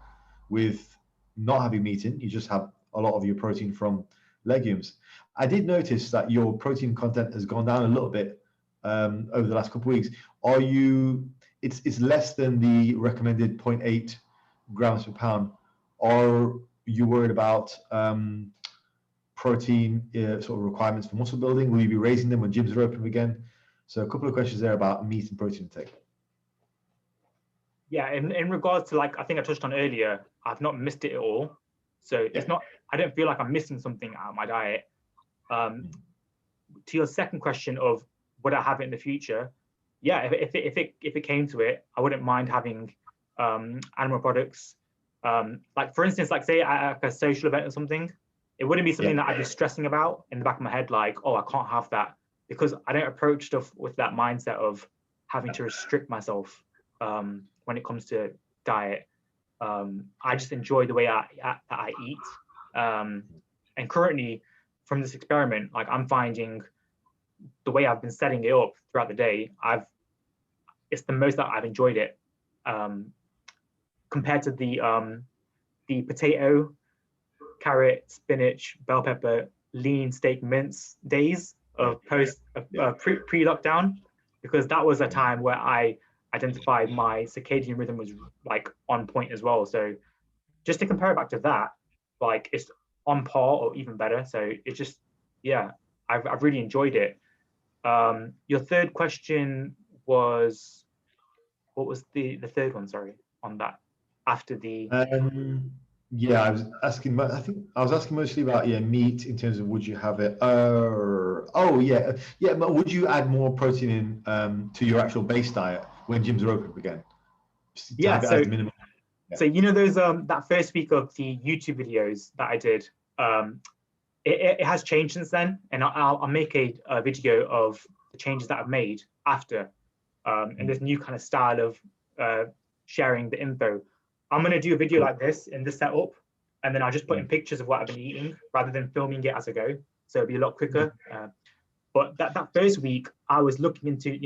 with not having meat in. You just have a lot of your protein from legumes. I did notice that your protein content has gone down a little bit over the last couple of weeks. Are you? It's less than the recommended 0.8 grams per pound. Are you worried about protein sort of requirements for muscle building? Will you be raising them when gyms are open again? So a couple of questions there about meat and protein intake. Yeah, in regards to, like, I think I touched on earlier, I've not missed it at all. So it's not, I don't feel like I'm missing something out of my diet. To your second question of would I have it in the future? Yeah, if it came to it, I wouldn't mind having animal products. Like, for instance, like say at a social event or something, it wouldn't be something that I'd be stressing about in the back of my head, like, oh, I can't have that, because I don't approach stuff with that mindset of having to restrict myself when it comes to diet. I just enjoy the way I eat. And currently, from this experiment, like, I'm finding the way I've been setting it up throughout the day, it's the most that I've enjoyed it. Compared to the potato, carrot, spinach, bell pepper, lean steak mince days of pre-lockdown, because that was a time where I identified my circadian rhythm was like on point as well. So just to compare it back to that, like, it's on par or even better. So it's just, yeah, I've really enjoyed it. Your third question was, what was the third one? Sorry, on that after the. Yeah, I was asking. I think I was asking mostly about meat in terms of would you have it? But would you add more protein in to your actual base diet when gyms are open again? Yeah. So you know those that first week of the YouTube videos that I did, it has changed since then, and I'll make a video of the changes that I've made after, and this new kind of style of sharing the info. I'm going to do a video like this in this setup, and then I'll just put in pictures of what I've been eating rather than filming it as I go. So it'll be a lot quicker. But that first week, I was looking into,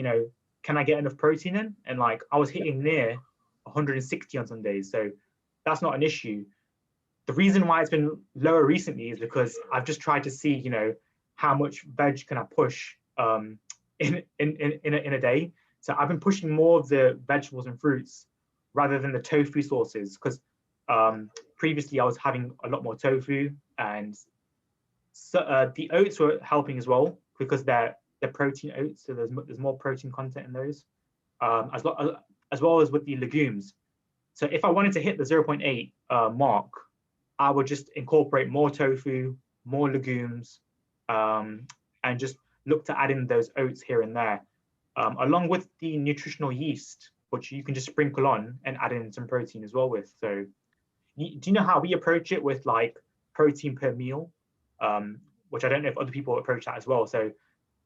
can I get enough protein in? And like, I was hitting near 160 on some days. So that's not an issue. The reason why it's been lower recently is because I've just tried to see, how much veg can I push in a day. So I've been pushing more of the vegetables and fruits rather than the tofu sources, because previously I was having a lot more tofu, and so the oats were helping as well because they're protein oats, so there's more protein content in those, as well as with the legumes. So if I wanted to hit the 0.8 mark, I would just incorporate more tofu, more legumes, and just look to add in those oats here and there, along with the nutritional yeast, which you can just sprinkle on and add in some protein as well with. So do you know how we approach it with like protein per meal? Which I don't know if other people approach that as well. So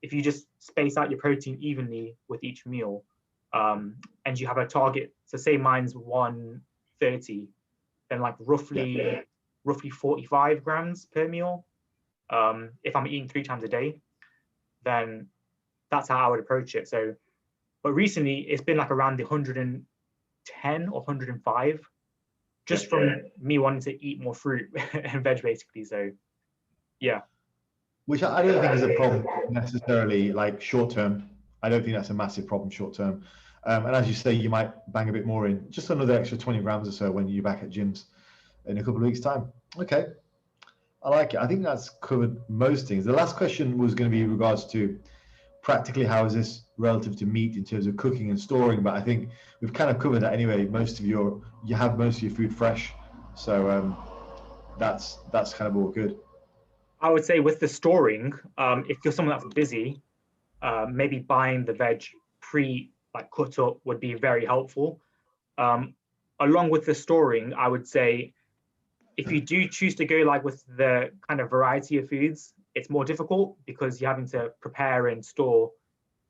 if you just space out your protein evenly with each meal, and you have a target, so say mine's 130, then like roughly 45 grams per meal. If I'm eating 3 times a day, then that's how I would approach it. So, but recently it's been like around the 110 or 105, just from me wanting to eat more fruit and veg, basically. So, yeah. Which I don't think is a problem necessarily, like short term. I don't think that's a massive problem short term. And as you say, you might bang a bit more in, just another extra 20 grams or so when you're back at gyms in a couple of weeks' time. Okay, I like it. I think that's covered most things. The last question was going to be in regards to practically how is this relative to meat in terms of cooking and storing, but I think we've kind of covered that anyway. You have most of your food fresh, so that's kind of all good. I would say with the storing, if you're someone that's busy, maybe buying the veg cut up would be very helpful. Along with the storing, I would say if you do choose to go like with the kind of variety of foods, it's more difficult because you're having to prepare and store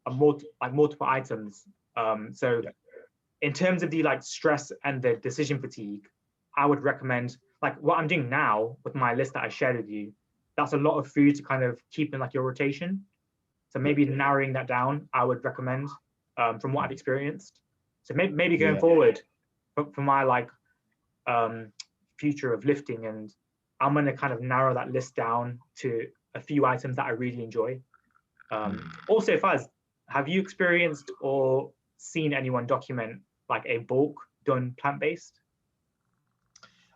multiple items. So in terms of the like stress and the decision fatigue, I would recommend like what I'm doing now with my list that I shared with you. That's a lot of food to kind of keep in like your rotation. So maybe narrowing that down, I would recommend from what I've experienced. So maybe going forward for my like future of lifting, and I'm going to kind of narrow that list down to a few items that I really enjoy. Also, Faz, have you experienced or seen anyone document like a bulk done plant-based?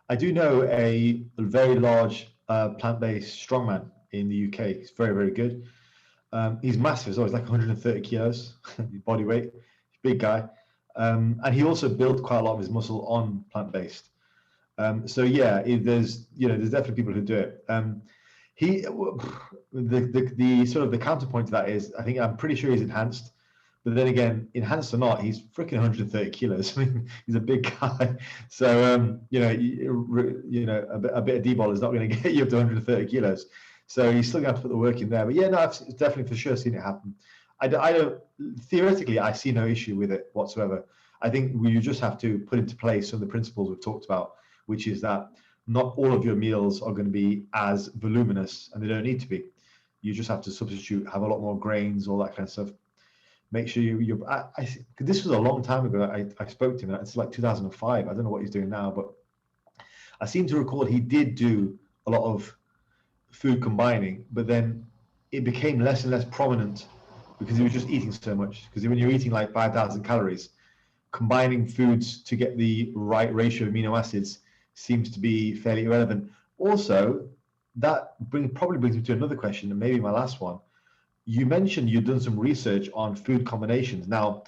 I do know a very large plant-based strongman in the UK. He's very, very good. He's massive as well. He's like 130 kilos body weight. Big guy. And he also built quite a lot of his muscle on plant-based. So yeah, there's definitely people who do it. The sort of the counterpoint to that is, I'm pretty sure he's enhanced, but then again, enhanced or not, he's freaking 130 kilos. I mean, he's a big guy. So a bit of D-ball is not going to get you up to 130 kilos. So he's still going to have to put the work in there. But yeah, no, I've definitely for sure seen it happen. I don't theoretically, I see no issue with it whatsoever. I think you just have to put into place some of the principles we've talked about, which is that not all of your meals are going to be as voluminous, and they don't need to be. You just have to substitute, have a lot more grains, all that kind of stuff. Make sure this was a long time ago. I spoke to him. It's like 2005. I don't know what he's doing now, but I seem to recall he did do a lot of food combining, but then it became less and less prominent because he was just eating so much. Because when you're eating like 5,000 calories, combining foods to get the right ratio of amino acids seems to be fairly irrelevant. Also, that probably brings me to another question, and maybe my last one. You mentioned you've done some research on food combinations. Now,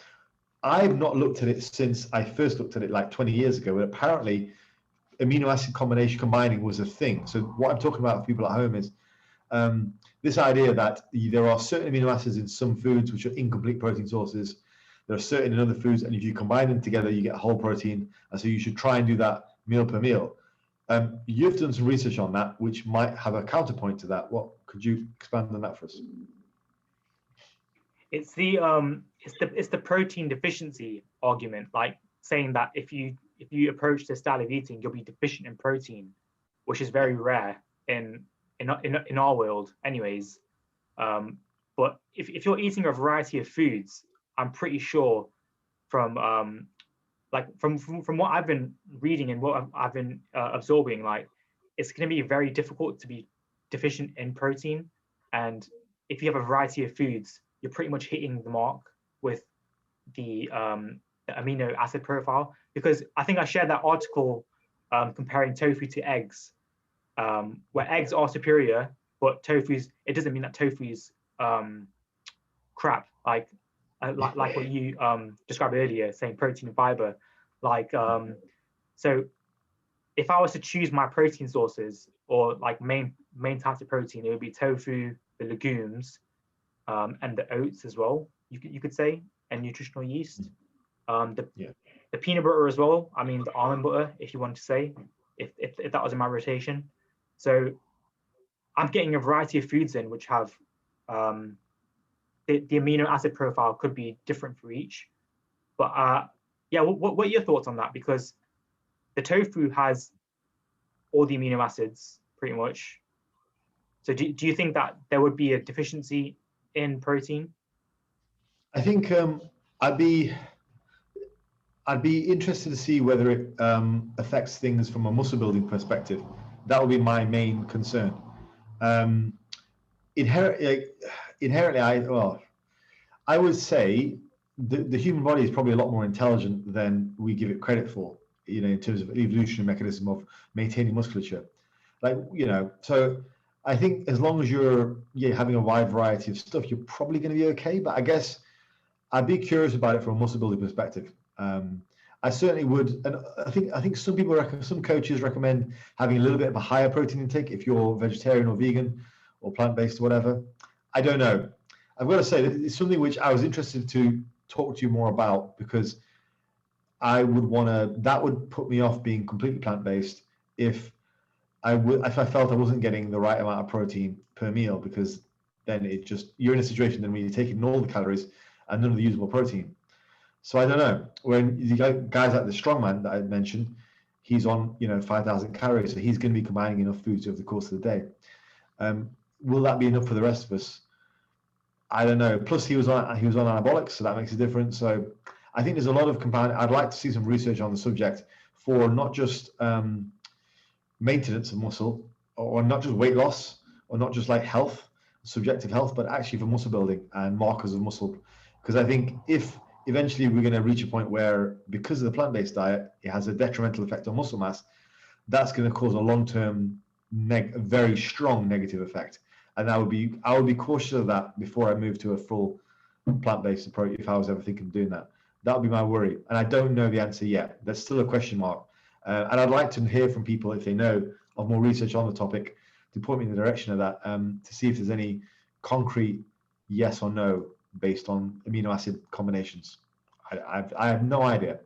I've not looked at it since I first looked at it like 20 years ago, but apparently amino acid combining was a thing. So what I'm talking about for people at home is this idea that there are certain amino acids in some foods which are incomplete protein sources. There are certain in other foods, and if you combine them together, you get whole protein. And so you should try and do that meal per meal. You've done some research on that, which might have a counterpoint to that. What could you expand on that for us? It's the protein deficiency argument, like saying that if you approach this style of eating, you'll be deficient in protein, which is very rare in our world, anyways. But if you're eating a variety of foods, I'm pretty sure from what I've been reading and what I've been absorbing, like it's going to be very difficult to be deficient in protein. And if you have a variety of foods, you're pretty much hitting the mark with the amino acid profile. Because I think I shared that article comparing tofu to eggs, where eggs are superior, but it doesn't mean that tofu's crap. Like what you described earlier, saying protein and fiber. So if I was to choose my protein sources or like main types of protein, it would be tofu, the legumes, and the oats as well. You could say, and nutritional yeast. The peanut butter as well. I mean, the almond butter, if you want to say, if that was in my rotation. So I'm getting a variety of foods in which have the amino acid profile could be different for each. But what are your thoughts on that? Because the tofu has all the amino acids pretty much. So do you think that there would be a deficiency in protein? I think I'd be interested to see whether it affects things from a muscle building perspective. That would be my main concern. Inherently, I would say the human body is probably a lot more intelligent than we give it credit for, in terms of evolutionary mechanism of maintaining musculature. So I think as long as you're having a wide variety of stuff, you're probably going to be okay. But I guess I'd be curious about it from a muscle building perspective. I certainly would, and I think some coaches recommend having a little bit of a higher protein intake if you're vegetarian or vegan or plant-based or whatever. I don't know. I've got to say that it's something which I was interested to talk to you more about, because that would put me off being completely plant-based if I felt I wasn't getting the right amount of protein per meal, because then you're in a situation then where you're taking all the calories and none of the usable protein. So I don't know. When you got guys like the strongman that I mentioned, he's on 5,000 calories, so he's going to be combining enough foods over the course of the day. Will that be enough for the rest of us? I don't know. Plus, he was on anabolics, so that makes a difference. So I think there's a lot of compound. I'd like to see some research on the subject for not just maintenance of muscle, or not just weight loss, or not just like health, subjective health, but actually for muscle building and markers of muscle. Because I think if eventually we're going to reach a point where, because of the plant-based diet, it has a detrimental effect on muscle mass, that's going to cause a long-term, very strong negative effect. And I would be cautious of that before I move to a full plant-based approach. If I was ever thinking of doing that, that would be my worry. And I don't know the answer yet. There's still a question mark. And I'd like to hear from people if they know of more research on the topic to point me in the direction of that, to see if there's any concrete yes or no based on amino acid combinations. I have no idea,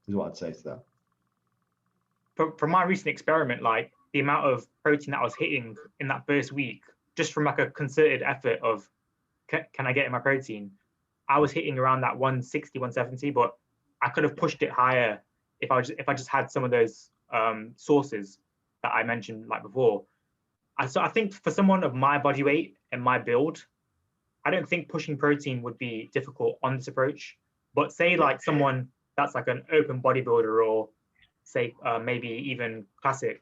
is what I'd say to that. From my recent experiment, like the amount of protein that I was hitting in that first week, just from like a concerted effort of can I get in my protein, I was hitting around that 160, 170, but I could have pushed it higher if I just had some of those sources that I mentioned like before. So I think for someone of my body weight and my build, I don't think pushing protein would be difficult on this approach. But say like someone that's like an open bodybuilder, or say maybe even classic,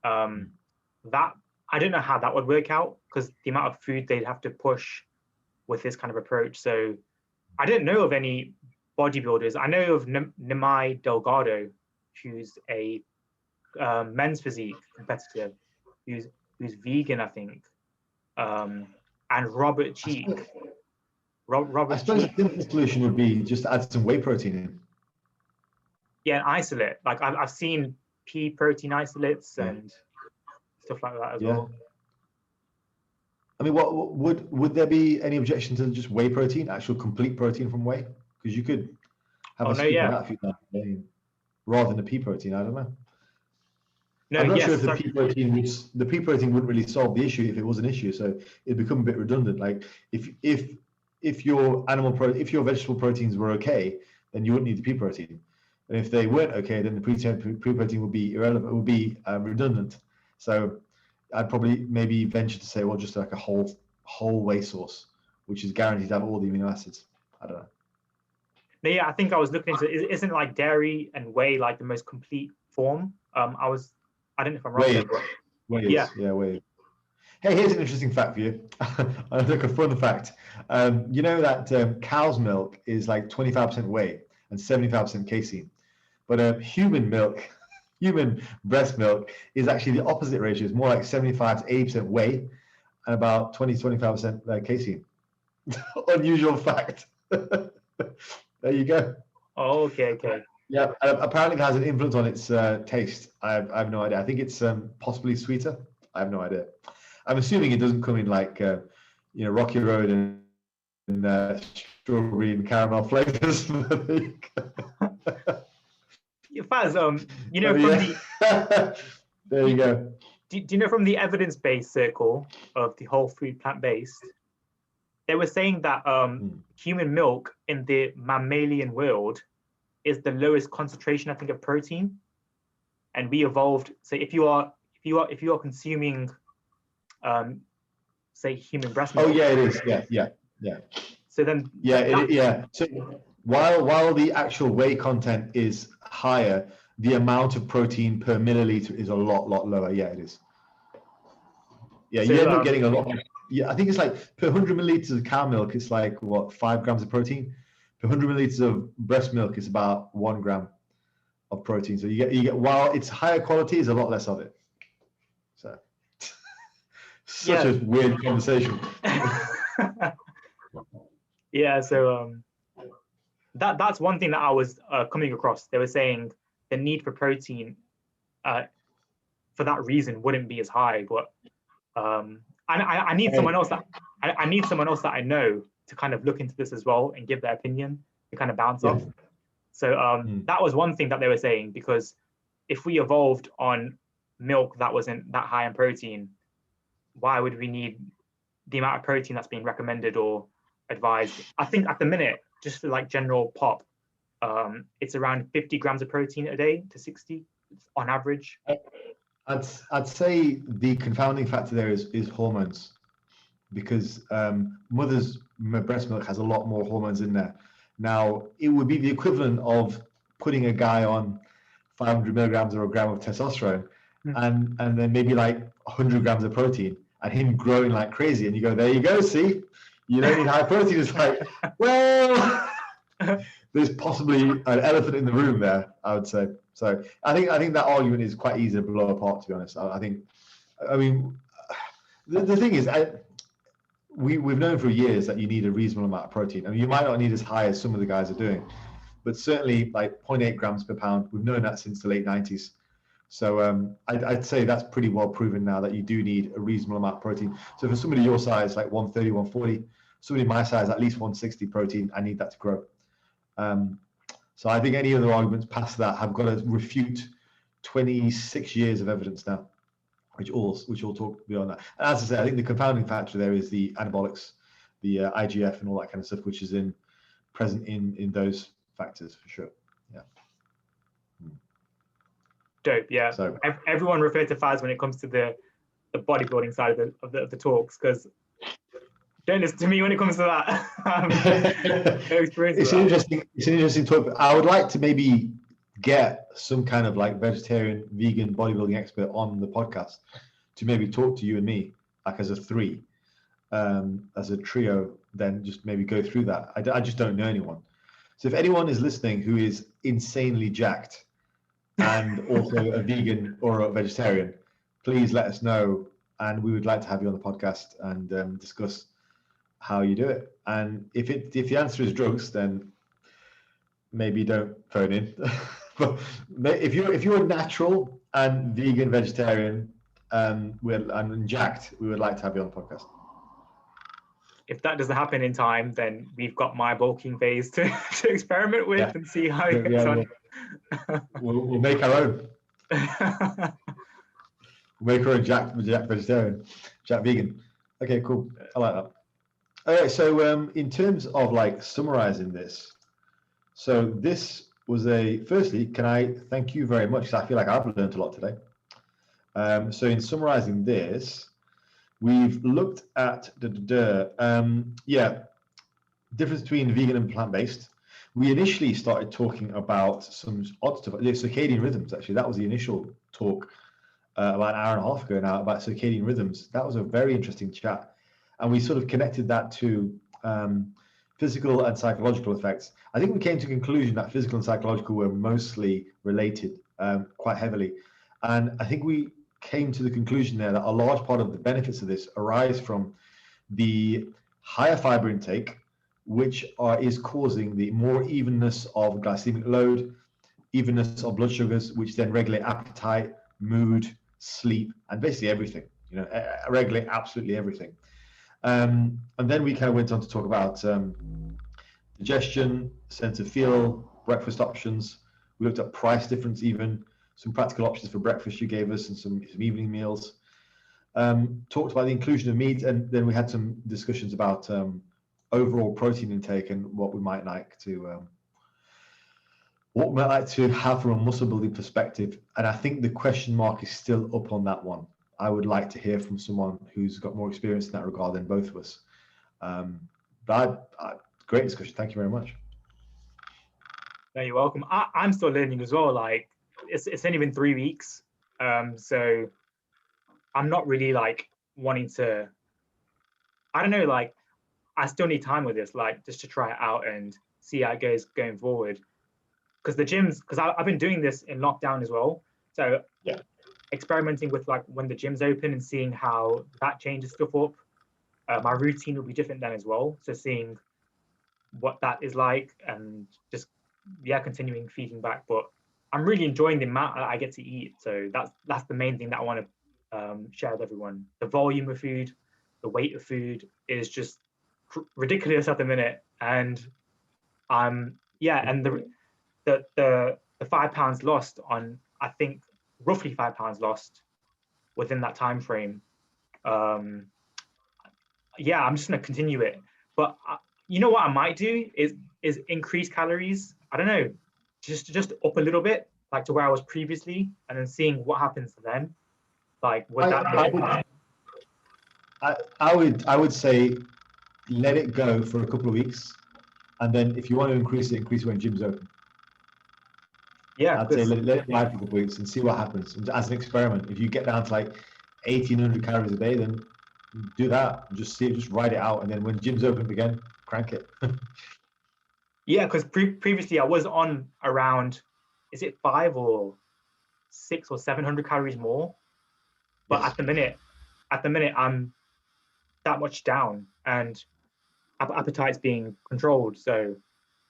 that I don't know how that would work out, because the amount of food they'd have to push with this kind of approach. So I don't know of any bodybuilders. I know of Nimai Delgado, who's a men's physique competitor, who's vegan, I think, and Robert Cheek. I suppose the simplest solution would be just to add some whey protein in. Yeah, and isolate. Like I've seen pea protein isolates and stuff like that as well. I mean, what would there be any objection to just whey protein, actual complete protein from whey? Because you could have a scoop of that if you like, rather than the pea protein. I don't know. No, I'm not sure if the pea protein wouldn't really solve the issue if it was an issue. So it'd become a bit redundant. Like if your vegetable proteins were okay, then you wouldn't need the pea protein. And if they weren't okay, then the pea protein would be irrelevant. It would be redundant. So I'd probably maybe venture to say, well, just like a whole whey source, which is guaranteed to have all the amino acids. I don't know. No, yeah, I think I was looking into it. Isn't like dairy and whey like the most complete form? I don't know if I'm wrong. Whey. Hey, here's an interesting fact for you. Look, a fun fact. You know that cow's milk is like 25% whey and 75% casein, but human breast milk is actually the opposite ratio. It's more like 75 to 80% whey and about 20-25% casein. Unusual fact. There you go. Oh, okay. Yeah, apparently it has an influence on its taste. I have no idea. I think it's possibly sweeter. I have no idea. I'm assuming it doesn't come in like Rocky Road and strawberry and caramel flavors. Faz, there you go. Do you know from the evidence-based circle of the whole food plant-based, they were saying that human milk in the mammalian world is the lowest concentration, I think, of protein, and we evolved. So if you are consuming, say, human breast milk. Oh yeah, it is. Yeah. So then. So while the actual whey content is higher, the amount of protein per milliliter is a lot lower. Yeah, it is. Yeah, so, you end up getting a lot. Yeah, I think it's like per 100 milliliters of cow milk, it's like 5 grams of protein. Per 100 milliliters of breast milk is about 1 gram of protein. So you get while it's higher quality, is a lot less of it. So such a weird conversation. Yeah, so that's one thing that I was coming across. They were saying the need for protein for that reason wouldn't be as high, but I need someone else that I know to kind of look into this as well and give their opinion to kind of bounce off. So that was one thing that they were saying, because if we evolved on milk that wasn't that high in protein, why would we need the amount of protein that's being recommended or advised? I think at the minute, just for like general pop, it's around 50 grams of protein a day to 60 on average. I'd say the confounding factor there is hormones. because mother's breast milk has a lot more hormones in there. Now, it would be the equivalent of putting a guy on 500 milligrams or a gram of testosterone and then maybe like 100 grams of protein and him growing like crazy. And you go, there you go, see? You don't need high protein. It's like, well, there's possibly an elephant in the room there, I would say. So I think that argument is quite easy to blow apart, to be honest. I mean, the thing is, we've known for years that you need a reasonable amount of protein. I mean, you might not need as high as some of the guys are doing, but certainly like 0.8 grams per pound. We've known that since the late 90s. So I'd say that's pretty well proven now that you do need a reasonable amount of protein. So for somebody your size, like 130, 140, somebody my size, at least 160 protein, I need that to grow. So I think any other arguments past that have got to refute 26 years of evidence now, which all talk beyond that. And as I say, I think the confounding factor there is the anabolics, the IGF and all that kind of stuff, which is present in those factors for sure. Yeah. Dope. Yeah. So everyone referred to Faz when it comes to the bodybuilding side of the talks, because don't listen to me when it comes to that. It's an interesting talk. I would like to maybe get some kind of like vegetarian, vegan bodybuilding expert on the podcast to maybe talk to you and me, like as a trio, then just maybe go through that. I just don't know anyone. So if anyone is listening who is insanely jacked and also a vegan or a vegetarian, please let us know, and we would like to have you on the podcast and discuss how you do it. And if the answer is drugs, then maybe don't phone in. But if you're natural and vegan, vegetarian, and jacked, we would like to have you on the podcast. If that doesn't happen in time, then we've got my bulking phase to experiment with and see how it gets on. We'll make our own. We'll make our own jack vegetarian, jack vegan. Okay, cool. I like that. All right. So in terms of like summarizing this, so this was firstly, can I thank you very much? Because I feel like I've learned a lot today. So in summarizing this, we've looked at difference between vegan and plant-based. We initially started talking about some odd stuff, circadian rhythms. Actually, that was the initial talk about an hour and a half ago now about circadian rhythms. That was a very interesting chat, and we sort of connected that to physical and psychological effects. I think we came to the conclusion that physical and psychological were mostly related quite heavily, and I think we came to the conclusion there that a large part of the benefits of this arise from the higher fiber intake, which is causing the more evenness of glycemic load, evenness of blood sugars, which then regulate appetite, mood, sleep, and basically everything, regulate absolutely everything. And then we kind of went on to talk about digestion, sense of feel, breakfast options. We looked at price difference, even some practical options for breakfast you gave us, and some evening meals. Talked about the inclusion of meat, and then we had some discussions about overall protein intake and what we might like to have from a muscle building perspective. And I think the question mark is still up on that one. I would like to hear from someone who's got more experience in that regard than both of us. But great discussion. Thank you very much. No, you're welcome. I'm still learning as well. Like it's only been 3 weeks, so I'm not really like wanting to. I don't know. Like I still need time with this, like just to try it out and see how it goes going forward. Because I've been doing this in lockdown as well. So yeah, experimenting with like when the gym's open and seeing how that changes stuff up. My routine will be different then as well. So seeing what that is like and just continuing feeding back. But I'm really enjoying the amount I get to eat. So that's the main thing that I want to share with everyone. The volume of food, the weight of food is just ridiculous at the minute. And and the 5 pounds lost on, I think roughly 5 pounds lost within that time frame. I'm just gonna continue it. But you know what I might do is increase calories. I don't know, just up a little bit, like to where I was previously, and then seeing what happens then. Like would that I would say let it go for a couple of weeks, and then if you want to increase it when gym's open. Yeah, I'd say let it ride for a couple of weeks and see what happens as an experiment. If you get down to like 1,800 calories a day, then do that. Just ride it out, and then when gym's open again, crank it. yeah, because previously I was on around, is it 5 or 6 or 700 calories more? But Yes. at the minute I'm that much down, and appetite's being controlled. So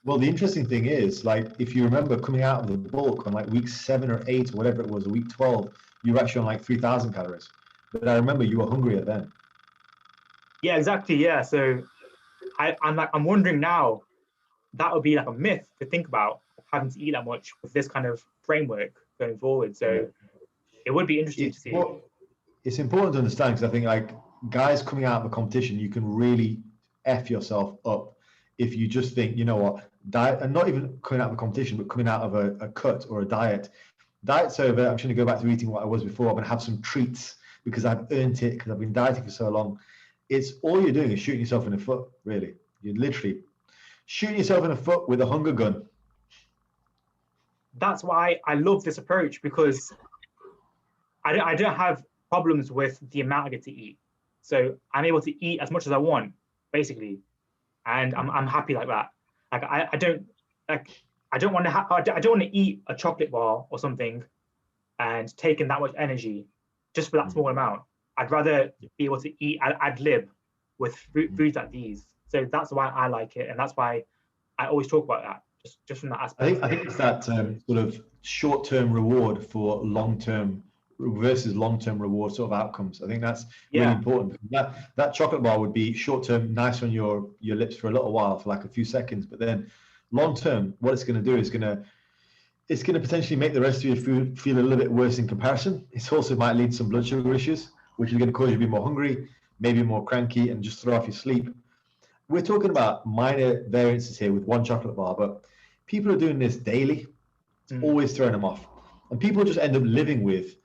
Well, the interesting thing is, like, if you remember coming out of the bulk on like week 7 or 8 or whatever it was, or week 12, you were actually on like 3,000 calories. But I remember you were hungrier then. yeah, exactly. Yeah. So I'm wondering now, that would be like a myth to think about, having to eat that much with this kind of framework going forward. Yeah. So it would be interesting to see. It's important to understand, because I think like guys coming out of a competition, you can really F yourself up if you just think, you know what, diet, and not even coming out of a competition, but coming out of a cut or a diet. Diet's over. I'm just going to go back to eating what I was before. I'm going to have some treats because I've earned it, because I've been dieting for so long. It's all you're doing is shooting yourself in the foot, really. You're literally shooting yourself in the foot with a hunger gun. That's why I love this approach, because I don't have problems with the amount I get to eat. So I'm able to eat as much as I want, basically, and I'm happy like that. Like I don't want to I don't want to eat a chocolate bar or something and taking that much energy just for that small amount. I'd rather be able to eat ad lib with foods like these. So that's why I like it, and that's why I always talk about that, just from that aspect. I think it's that sort of short-term reward for long-term versus long-term reward sort of outcomes. I think that's really important. That chocolate bar would be short-term, nice on your lips for a little while, for like a few seconds, but then long-term, what it's going to do is it's going to potentially make the rest of your food feel a little bit worse in comparison. It also might lead to some blood sugar issues, which is going to cause you to be more hungry, maybe more cranky, and just throw off your sleep. We're talking about minor variances here with one chocolate bar, but people are doing this daily. It's always throwing them off. And people just end up living with,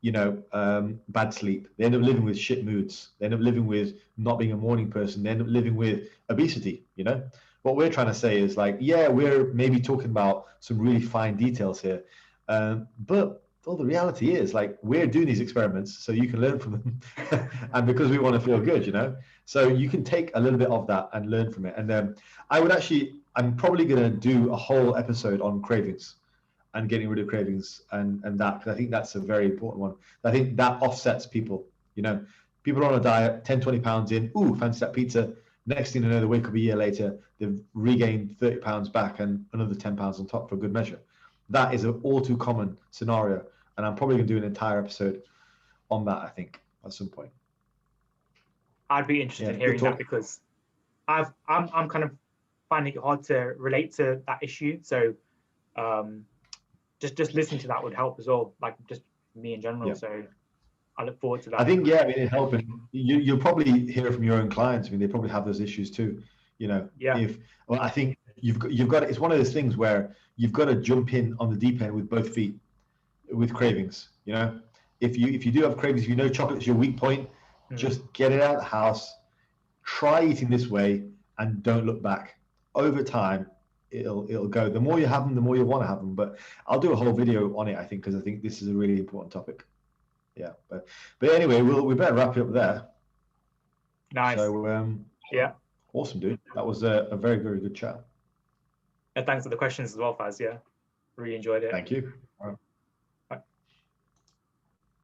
bad sleep. They end up living with shit moods. They end up living with not being a morning person. They end up living with obesity, What we're trying to say is like, yeah, we're maybe talking about some really fine details here. But the reality is, like, we're doing these experiments so you can learn from them. And because we want to feel good, So you can take a little bit of that and learn from it. And I'm probably going to do a whole episode on cravings and getting rid of cravings and that, because I think that's a very important one. I think that offsets people. People are on a diet, 10, 20 pounds in, ooh, fancy that pizza. Next thing you know, they wake up a year later, they've regained 30 pounds back and another 10 pounds on top for good measure. That is an all too common scenario. And I'm probably going to do an entire episode on that, I think, at some point. I'd be interested in hearing that, because I'm kind of finding it hard to relate to that issue. So just listening to that would help as well, like just me in general. Yeah. So I look forward to that. I think, it's helping. You'll probably hear from your own clients. I mean, they probably have those issues too. I think you've got it's one of those things where you've got to jump in on the deep end with both feet with cravings. If you do have cravings, if chocolate's your weak point, just get it out of the house, try eating this way, and don't look back. Over time, it'll go. The more you have them, the more you want to have them. But I'll do a whole video on it, I think, because I think this is a really important topic. Yeah, but anyway, we better wrap it up there. Nice. So awesome, dude. That was a very, very good chat. And thanks for the questions as well, Faz. Yeah, really enjoyed it. Thank you. All right.